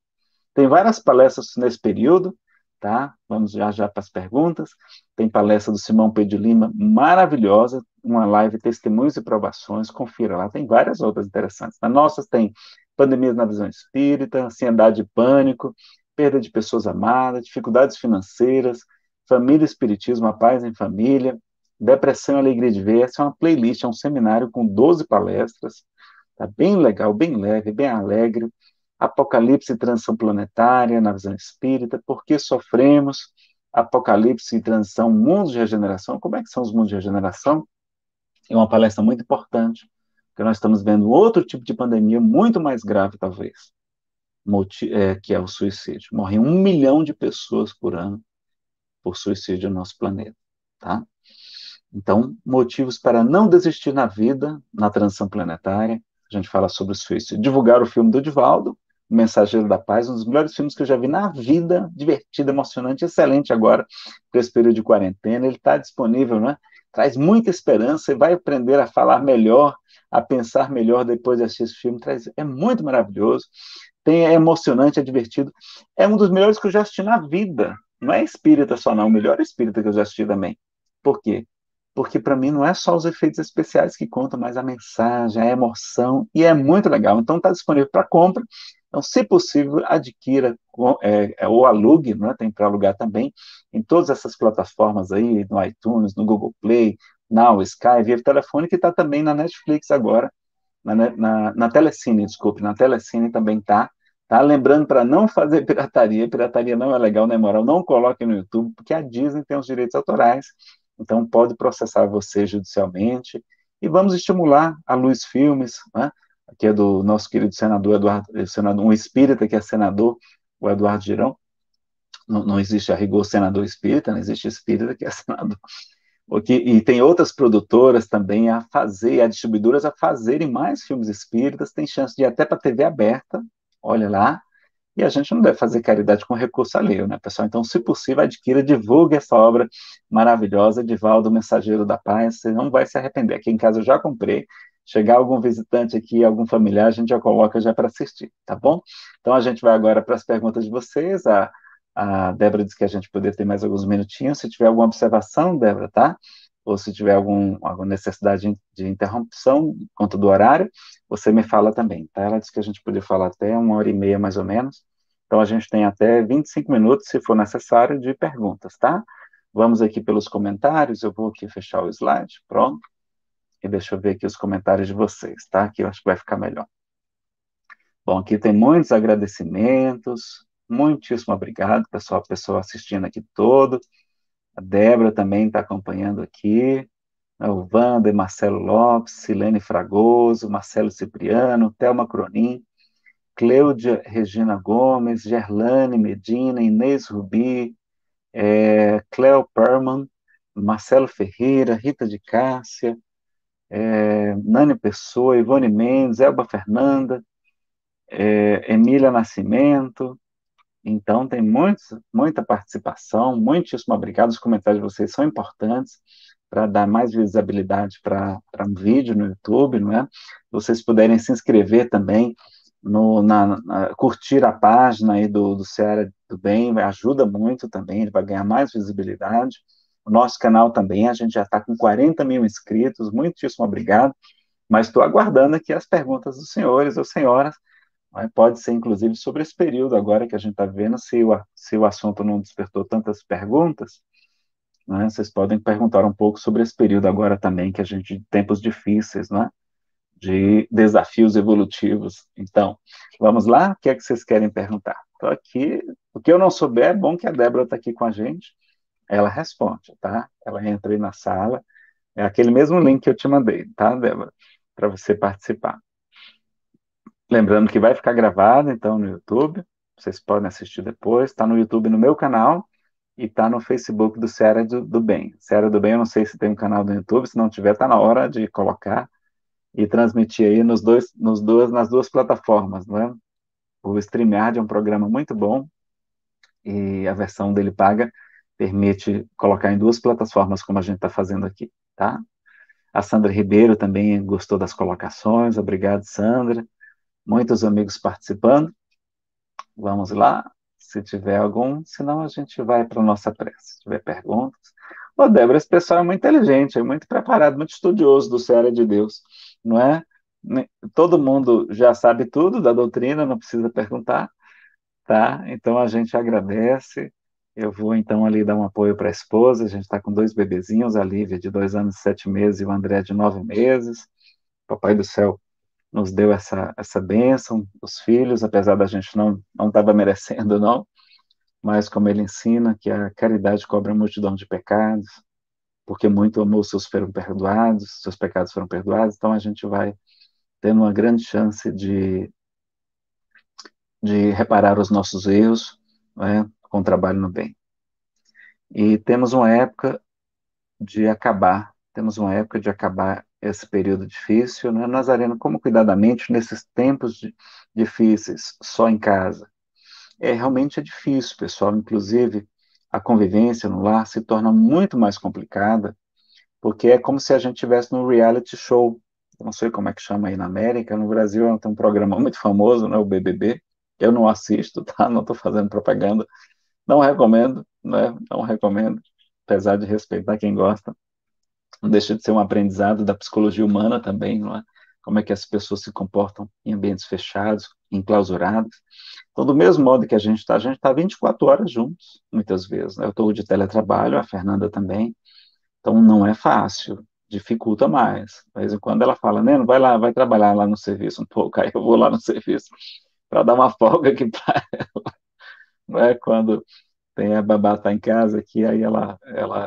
Tem várias palestras nesse período, tá? Vamos já para as perguntas. Tem palestra do Simão Pedro Lima, maravilhosa, uma live Testemunhos e Provações, confira lá. Tem várias outras interessantes. Na nossa tem Pandemias na Visão Espírita, Ansiedade e Pânico, Perda de Pessoas Amadas, Dificuldades Financeiras, Família e Espiritismo, A Paz em Família, Depressão e Alegria de Ver. Essa é uma playlist, é um seminário com 12 palestras, tá bem legal, bem leve, bem alegre. Apocalipse e transição planetária na visão espírita, por que sofremos, apocalipse e transição, mundos de regeneração, como é que são os mundos de regeneração? É uma palestra muito importante, porque nós estamos vendo outro tipo de pandemia muito mais grave, talvez, que é o suicídio. Morrem 1 milhão de pessoas por ano por suicídio no nosso planeta, tá? Então, motivos para não desistir na vida, na transição planetária, a gente fala sobre o suicídio. Divulgar o filme do Divaldo, O Mensageiro da Paz, um dos melhores filmes que eu já vi na vida, divertido, emocionante, excelente agora, para esse período de quarentena. Ele está disponível, né? Traz muita esperança e vai aprender a falar melhor, a pensar melhor depois de assistir esse filme. É muito maravilhoso, é emocionante, é divertido. É um dos melhores que eu já assisti na vida. Não é espírita só, não. O melhor espírita que eu já assisti também. Por quê? Porque para mim não é só os efeitos especiais que contam, mas a mensagem, a emoção, e é muito legal. Então está disponível para compra. Então, se possível, adquira ou alugue, né? Tem para alugar também em todas essas plataformas aí, no iTunes, no Google Play, Now, Sky, via telefone, que está também na Netflix agora, na Telecine, desculpe, na Telecine também está. Tá? Lembrando para não fazer pirataria não é legal, não é moral, não coloque no YouTube, porque a Disney tem os direitos autorais, então pode processar você judicialmente, e vamos estimular a Luz Filmes, né? Que é do nosso querido senador Eduardo, um espírita que é senador, o Eduardo Girão. Não existe a rigor senador espírita, não existe espírita que é senador. E tem outras produtoras também a fazer, as distribuidoras a fazerem mais filmes espíritas, tem chance de ir até para TV aberta, olha lá, e a gente não deve fazer caridade com recurso alheio, né, pessoal? Então, se possível, adquira, divulgue essa obra maravilhosa, Divaldo, Mensageiro da Paz, você não vai se arrepender. Aqui em casa eu já comprei, chegar algum visitante aqui, algum familiar, a gente já coloca já para assistir, tá bom? Então, a gente vai agora para as perguntas de vocês, a Débora disse que a gente poderia ter mais alguns minutinhos, se tiver alguma observação, Débora, tá? Ou se tiver alguma necessidade de interrupção quanto do horário, você me fala também, tá? Ela disse que a gente podia falar até 1h30, mais ou menos, então a gente tem até 25 minutos, se for necessário, de perguntas, tá? Vamos aqui pelos comentários, eu vou aqui fechar o slide, pronto, e deixa eu ver aqui os comentários de vocês, tá? Aqui eu acho que vai ficar melhor. Bom, aqui tem muitos agradecimentos, muitíssimo obrigado, pessoal assistindo aqui todo. A Débora também está acompanhando aqui. O Wander, Marcelo Lopes, Silene Fragoso, Marcelo Cipriano, Thelma Cronin, Cleudia Regina Gomes, Gerlane Medina, Inês Rubi, Cleo Perman, Marcelo Ferreira, Rita de Cássia, Nani Pessoa, Ivone Mendes, Elba Fernanda, Emília Nascimento. Então, tem muita participação, muitíssimo obrigado. Os comentários de vocês são importantes para dar mais visibilidade para um vídeo no YouTube, não é? Vocês puderem se inscrever também, curtir a página aí do Seara do Bem, ajuda muito também, ele vai ganhar mais visibilidade. O nosso canal também, a gente já está com 40 mil inscritos, muitíssimo obrigado, mas estou aguardando aqui as perguntas dos senhores ou senhoras. Pode ser, inclusive, sobre esse período agora que a gente está vendo, se o assunto não despertou tantas perguntas, né, vocês podem perguntar um pouco sobre esse período agora também, que a gente, tempos difíceis, né, de desafios evolutivos. Então, vamos lá? O que é que vocês querem perguntar? Estou aqui, o que eu não souber, é bom que a Débora está aqui com a gente, ela responde, tá? Ela entra aí na sala, é aquele mesmo link que eu te mandei, tá, Débora? Para você participar. Lembrando que vai ficar gravado, então, no YouTube. Vocês podem assistir depois. Está no YouTube no meu canal e está no Facebook do Seara do Bem. Seara do Bem, eu não sei se tem um canal no YouTube. Se não tiver, está na hora de colocar e transmitir aí nas duas plataformas, não é? O StreamYard é um programa muito bom e a versão dele paga permite colocar em duas plataformas, como a gente está fazendo aqui, tá? A Sandra Ribeiro também gostou das colocações. Obrigado, Sandra. Muitos amigos participando. Vamos lá, se tiver algum, senão a gente vai para a nossa prece. Se tiver perguntas. Ô, Débora, esse pessoal é muito inteligente, é muito preparado, muito estudioso do Seara de Deus, não é? Todo mundo já sabe tudo da doutrina, não precisa perguntar, tá? Então a gente agradece. Eu vou então ali dar um apoio para a esposa. A gente está com dois bebezinhos, a Lívia de 2 anos e 7 meses e o André de 9 meses. Papai do céu nos deu essa bênção, os filhos, apesar da gente não estava merecendo, não, mas como ele ensina que a caridade cobre a multidão de pecados, porque muito amou, seus pecados foram perdoados, então a gente vai tendo uma grande chance de reparar os nossos erros, né, com o trabalho no bem. E temos uma época de acabar esse período difícil, né? Nazareno, como cuidar da mente nesses tempos difíceis, só em casa? Realmente é difícil, pessoal, inclusive a convivência no lar se torna muito mais complicada, porque é como se a gente estivesse num reality show. Eu não sei como é que chama aí na América, no Brasil tem um programa muito famoso, né, o BBB, eu não assisto, tá? Não estou fazendo propaganda, não recomendo, né? Não recomendo, apesar de respeitar quem gosta. Não deixa de ser um aprendizado da psicologia humana também, não é? Como é que as pessoas se comportam em ambientes fechados, enclausurados. Então, do mesmo modo que a gente está 24 horas juntos, muitas vezes, né? Eu estou de teletrabalho, a Fernanda também, então não é fácil, dificulta mais. De vez em quando ela fala, Neno, vai lá, vai trabalhar lá no serviço um pouco, aí eu vou lá no serviço para dar uma folga aqui, não é? Quando tem a babá tá em casa aqui, aí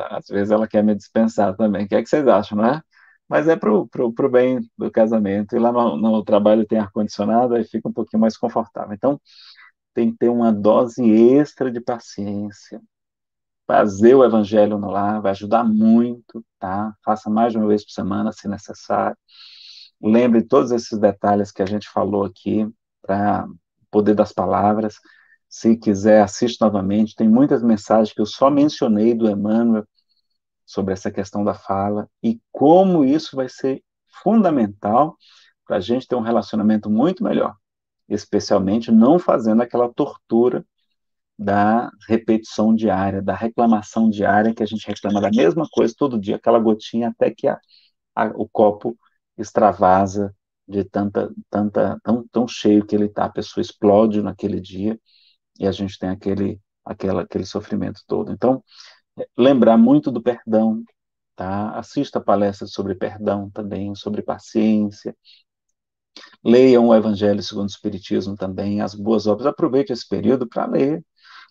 às vezes ela quer me dispensar também. O que é que vocês acham, não é? Mas é pro bem do casamento. E lá no trabalho tem ar-condicionado, aí fica um pouquinho mais confortável. Então, tem que ter uma dose extra de paciência. Fazer o evangelho no lar vai ajudar muito, tá? Faça mais de uma vez por semana, se necessário. Lembre todos esses detalhes que a gente falou aqui, para o poder das palavras. Se quiser, assiste novamente. Tem muitas mensagens que eu só mencionei do Emmanuel sobre essa questão da fala e como isso vai ser fundamental para a gente ter um relacionamento muito melhor, especialmente não fazendo aquela tortura da repetição diária, da reclamação diária, que a gente reclama da mesma coisa todo dia, aquela gotinha até que o copo extravasa de tão cheio que ele está, a pessoa explode naquele dia e a gente tem aquele sofrimento todo. Então, lembrar muito do perdão, tá? Assista palestras sobre perdão também, sobre paciência. Leiam o Evangelho segundo o Espiritismo também, as boas obras. Aproveite esse período para ler.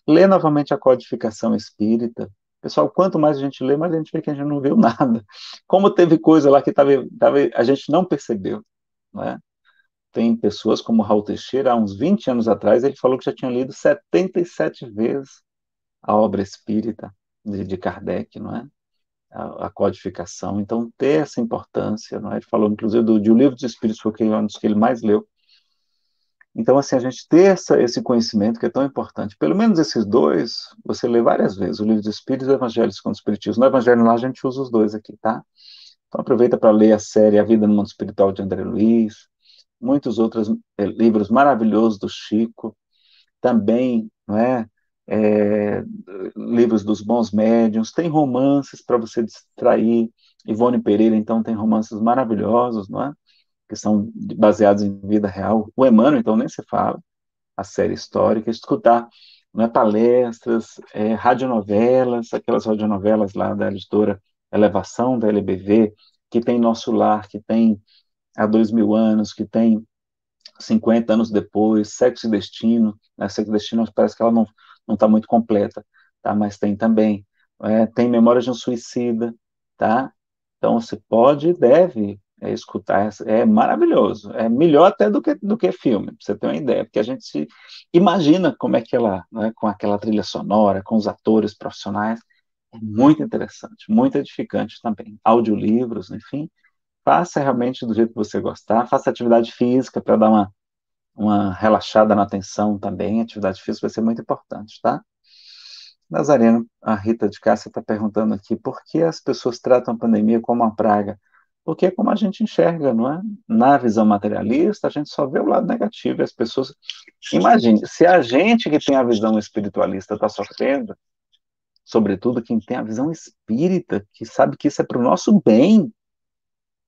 Ler novamente a codificação espírita, Pessoal, quanto mais a gente lê, mais a gente vê que a gente não viu nada. Como teve coisa lá que a gente não percebeu, né? Tem pessoas como Raul Teixeira, há uns 20 anos atrás, ele falou que já tinha lido 77 vezes a obra espírita de Kardec, não é? A codificação. Então, ter essa importância, não é? Ele falou, inclusive, de O Livro dos Espíritos, foi um dos que ele mais leu. Então, assim, a gente ter esse conhecimento que é tão importante. Pelo menos esses dois, você lê várias vezes, o Livro dos Espíritos e o Evangelho segundo o Espiritismo. No Evangelho lá, a gente usa os dois aqui, tá? Então, aproveita para ler a série A Vida no Mundo Espiritual, de André Luiz, muitos outros livros maravilhosos do Chico, também, não é? É, livros dos bons médiuns, tem romances para você distrair. Ivone Pereira, então, tem romances maravilhosos, não é? Que são baseados em vida real. O Emmanuel, então, nem se fala, a série histórica, escutar, não é, palestras, radionovelas, aquelas radionovelas lá da editora Elevação, da LBV, que tem Nosso Lar, que tem Há 2000 anos, que tem 50 anos depois, Sexo e Destino, né? Sexo e Destino parece que ela não está muito completa, tá? Mas tem também, tem Memórias de um Suicida, tá? Então você pode e deve escutar, é maravilhoso, é melhor até do que filme, pra você ter uma ideia, porque a gente se imagina como é que ela, né, com aquela trilha sonora, com os atores profissionais, é muito interessante, muito edificante também. Audiolivros, enfim, faça realmente do jeito que você gostar, faça atividade física para dar uma relaxada na atenção também, atividade física vai ser muito importante, tá? Nazareno, a Rita de Cássia está perguntando aqui, por que as pessoas tratam a pandemia como uma praga? Porque é como a gente enxerga, não é? Na visão materialista, a gente só vê o lado negativo, e as pessoas... Imagine, se a gente que tem a visão espiritualista está sofrendo, sobretudo quem tem a visão espírita, que sabe que isso é para o nosso bem,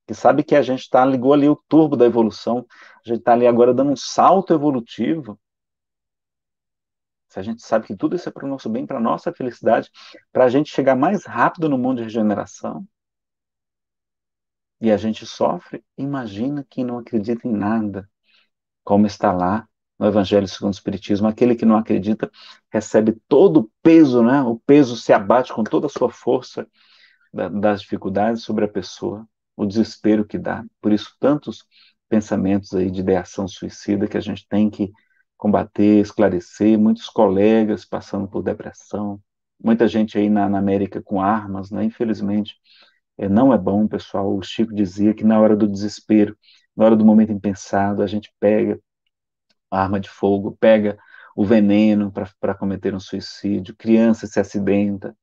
que sabe que a gente ligou ali o turbo da evolução, a gente está ali agora dando um salto evolutivo, se a gente sabe que tudo isso é para o nosso bem, para a nossa felicidade, para a gente chegar mais rápido no mundo de regeneração, e a gente sofre, imagina quem não acredita em nada, como está lá no Evangelho segundo o Espiritismo, aquele que não acredita recebe todo o peso, né? O peso se abate com toda a sua força das dificuldades sobre a pessoa, o desespero que dá. Por isso, tantos pensamentos aí de ideação suicida que a gente tem que combater, esclarecer, muitos colegas passando por depressão, muita gente aí na América com armas, né? Infelizmente, não é bom, pessoal. O Chico dizia que na hora do desespero, na hora do momento impensado, a gente pega a arma de fogo, pega o veneno para cometer um suicídio, criança se acidenta.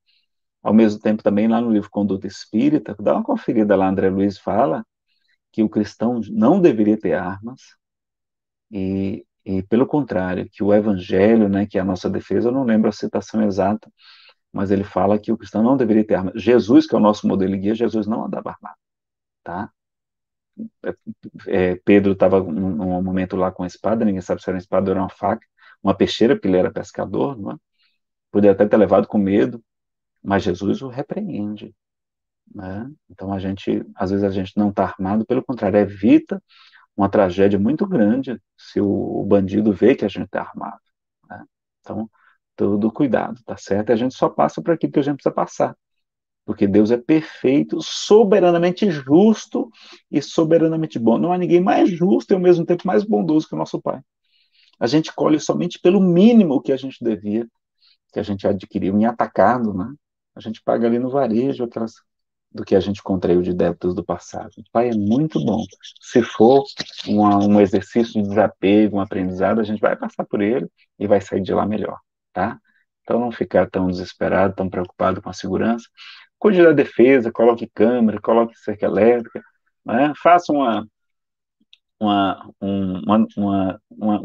Ao mesmo tempo, também lá no livro Conduta Espírita, dá uma conferida lá, André Luiz fala que o cristão não deveria ter armas, e pelo contrário, que o evangelho, né, que é a nossa defesa, eu não lembro a citação exata, mas ele fala que o cristão não deveria ter armas. Jesus, que é o nosso modelo e guia, Jesus não andava armado, tá? Pedro estava num momento lá com a espada, ninguém sabe se era uma espada ou era uma faca, uma peixeira, porque ele era pescador, não é? Poderia até ter levado com medo, mas Jesus o repreende, né? Então às vezes a gente não está armado, pelo contrário, evita uma tragédia muito grande se o bandido vê que a gente está armado, né? Então, todo cuidado, tá certo? E a gente só passa por aquilo que a gente precisa passar, porque Deus é perfeito, soberanamente justo e soberanamente bom. Não há ninguém mais justo e ao mesmo tempo mais bondoso que o nosso Pai. A gente colhe somente pelo mínimo que a gente devia, que a gente adquiriu em atacado, né? A gente paga ali no varejo aquelas do que a gente contraiu de débitos do passado. O Pai é muito bom. Se for um exercício de desapego, um aprendizado, a gente vai passar por ele e vai sair de lá melhor, tá? Então não ficar tão desesperado, tão preocupado com a segurança. Cuide da defesa, coloque câmera, coloque cerca elétrica, né? Faça uma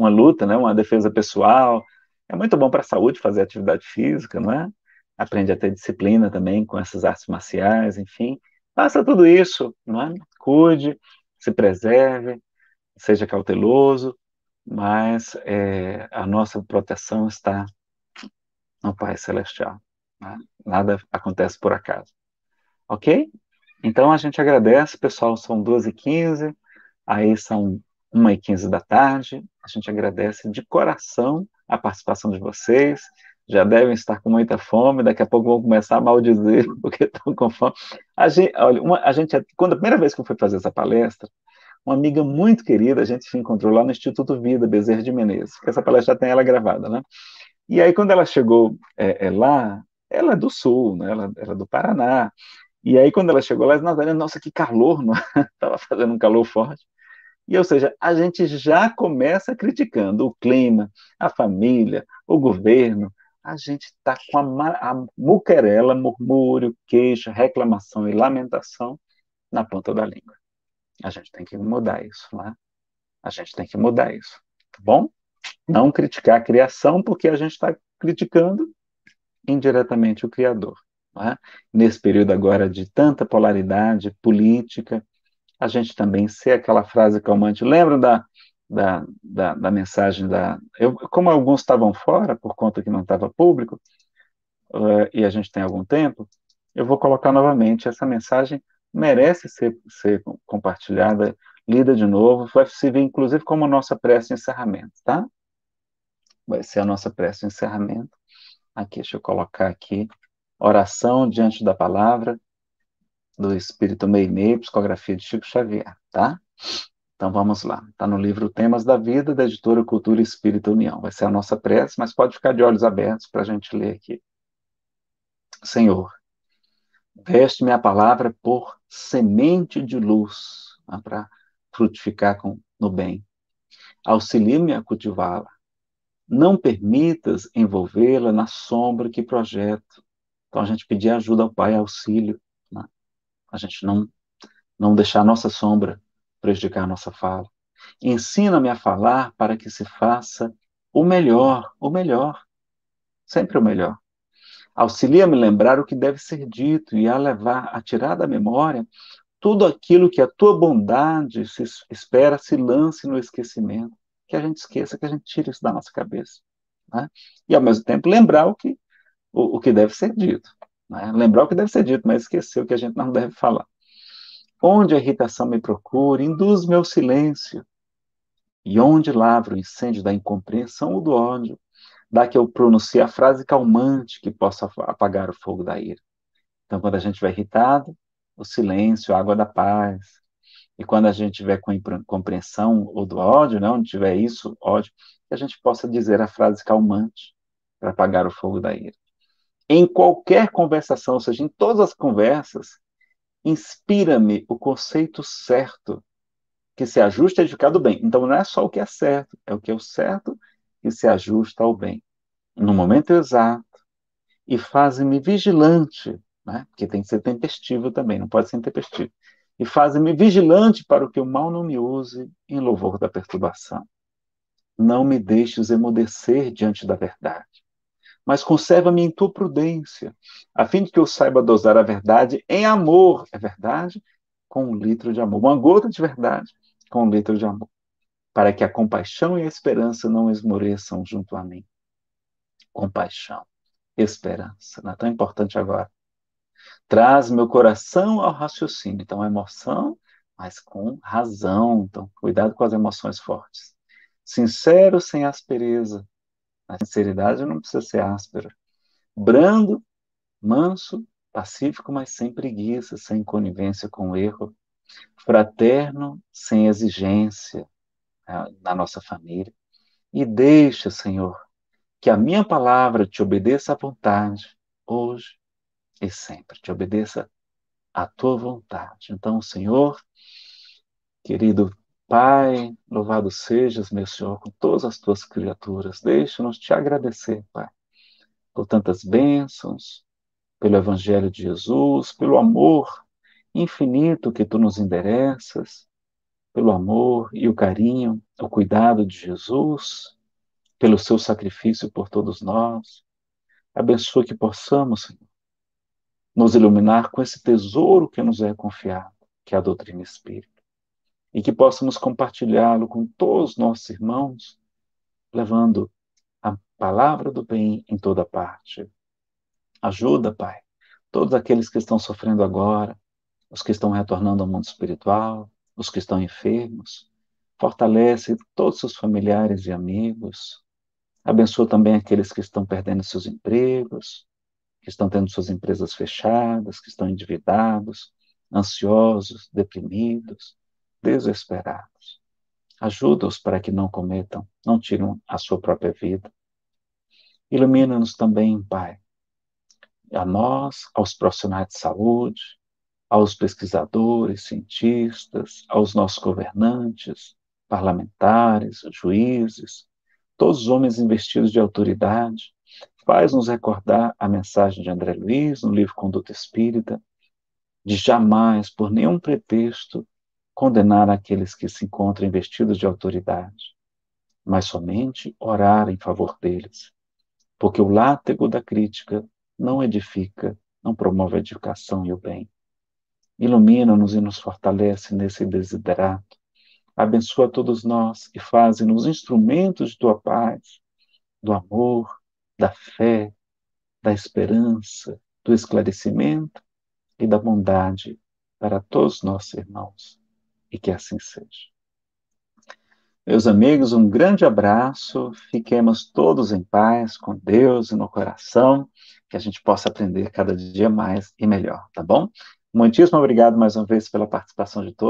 luta, né? Uma defesa pessoal. É muito bom para a saúde fazer atividade física, não é? Aprende a ter disciplina também com essas artes marciais, enfim. Faça tudo isso, não é? Cuide, se preserve, seja cauteloso, mas a nossa proteção está no Pai Celestial, né? Nada acontece por acaso, ok? Então a gente agradece, pessoal, são 2h15, aí são 1h15 da tarde, a gente agradece de coração a participação de vocês, já devem estar com muita fome, daqui a pouco vão começar a maldizer porque estão com fome. A gente, olha, quando a primeira vez que eu fui fazer essa palestra, uma amiga muito querida, a gente se encontrou lá no Instituto Vida, Bezerra de Menezes, que essa palestra já tem ela gravada, né? E aí, quando ela chegou lá, ela é do Sul, né? Ela é do Paraná. E aí, quando ela chegou lá, nós falamos, nossa, que calor, não? Estava fazendo um calor forte. E, ou seja, a gente já começa criticando o clima, a família, o governo. A gente está com a muquerela, murmúrio, queixa, reclamação e lamentação na ponta da língua. A gente tem que mudar isso, né? A gente tem que mudar isso, tá bom? Não criticar a criação, porque a gente está criticando indiretamente o Criador. Não é? Nesse período agora de tanta polaridade política, a gente também ser aquela frase calmante. Lembra da mensagem da. Como alguns estavam fora, por conta que não estava público, e a gente tem algum tempo, eu vou colocar novamente. Essa mensagem merece ser compartilhada, lida de novo, vai servir inclusive como nossa prece de encerramento, tá? Vai ser a nossa prece de encerramento. Aqui, deixa eu colocar aqui. Oração diante da palavra do Espírito Meimei, psicografia de Chico Xavier, tá? Então vamos lá. Está no livro Temas da Vida, da editora Cultura Espírita União. Vai ser a nossa prece, mas pode ficar de olhos abertos para a gente ler aqui. Senhor, veste-me a palavra por semente de luz, para frutificar no bem. Auxilia-me a cultivá-la. Não permitas envolvê-la na sombra que projeto. Então a gente pedir ajuda ao Pai, auxílio, né? A gente não deixar a nossa sombra prejudicar a nossa fala. Ensina-me a falar para que se faça o melhor, sempre o melhor. Auxilia-me a lembrar o que deve ser dito e a tirar da memória tudo aquilo que a tua bondade se espera se lance no esquecimento. Que a gente esqueça, que a gente tire isso da nossa cabeça. Né? E, ao mesmo tempo, lembrar o que deve ser dito. Né? Lembrar o que deve ser dito, mas esquecer o que a gente não deve falar. Onde a irritação me procure, induz meu silêncio. E onde lavra o incêndio da incompreensão ou do ódio, dá que eu pronuncie a frase calmante que possa apagar o fogo da ira. Então, quando a gente estiver irritado, o silêncio, a água da paz. E quando a gente tiver com incompreensão ou do ódio, né, onde tiver isso, ódio, que a gente possa dizer a frase calmante para apagar o fogo da ira. Em qualquer conversação, ou seja, em todas as conversas, inspira-me o conceito certo que se ajusta a edificar do bem. Então, não é só o que é certo, é o que é o certo que se ajusta ao bem. No momento exato, e faz-me vigilante, né? Porque tem que ser tempestivo também, não pode ser intempestivo. E faz-me vigilante para o que o mal não me use em louvor da perturbação. Não me deixes emudecer diante da verdade, mas conserva-me em tua prudência, a fim de que eu saiba dosar a verdade em amor, é verdade, com um litro de amor, uma gota de verdade com um litro de amor, para que a compaixão e a esperança não esmoreçam junto a mim. Compaixão, esperança, não é tão importante agora. Traz meu coração ao raciocínio, então a emoção, mas com razão, então cuidado com as emoções fortes. Sincero sem aspereza, a sinceridade não precisa ser áspera. Brando, manso, pacífico, mas sem preguiça, sem conivência com o erro. Fraterno, sem exigência, na nossa família. E deixa, Senhor, que a minha palavra te obedeça à vontade, hoje e sempre. Te obedeça à tua vontade. Então, Senhor, querido Pai, louvado sejas, meu Senhor, com todas as tuas criaturas. Deixa-nos te agradecer, Pai, por tantas bênçãos, pelo Evangelho de Jesus, pelo amor infinito que tu nos endereças, pelo amor e o carinho, o cuidado de Jesus, pelo seu sacrifício por todos nós. Abençoa que possamos, Senhor, nos iluminar com esse tesouro que nos é confiado, que é a doutrina espírita, e que possamos compartilhá-lo com todos os nossos irmãos, levando a palavra do bem em toda parte. Ajuda, Pai, todos aqueles que estão sofrendo agora, os que estão retornando ao mundo espiritual, os que estão enfermos. Fortalece todos os seus familiares e amigos. Abençoa também aqueles que estão perdendo seus empregos, que estão tendo suas empresas fechadas, que estão endividados, ansiosos, deprimidos, desesperados. Ajuda-os para que não cometam, não tirem a sua própria vida. Ilumina-nos também, Pai, a nós, aos profissionais de saúde, aos pesquisadores, cientistas, aos nossos governantes, parlamentares, juízes, todos os homens investidos de autoridade. Faz-nos recordar a mensagem de André Luiz no livro Conduta Espírita, de jamais, por nenhum pretexto, condenar aqueles que se encontram investidos de autoridade, mas somente orar em favor deles, porque o látego da crítica não edifica, não promove a edificação e o bem. Ilumina-nos e nos fortalece nesse desiderato. Abençoa todos nós e faze-nos instrumentos de tua paz, do amor, da fé, da esperança, do esclarecimento e da bondade para todos nossos irmãos. E que assim seja. Meus amigos, um grande abraço. Fiquemos todos em paz, com Deus e no coração, que a gente possa aprender cada dia mais e melhor, tá bom? Muitíssimo obrigado mais uma vez pela participação de todos.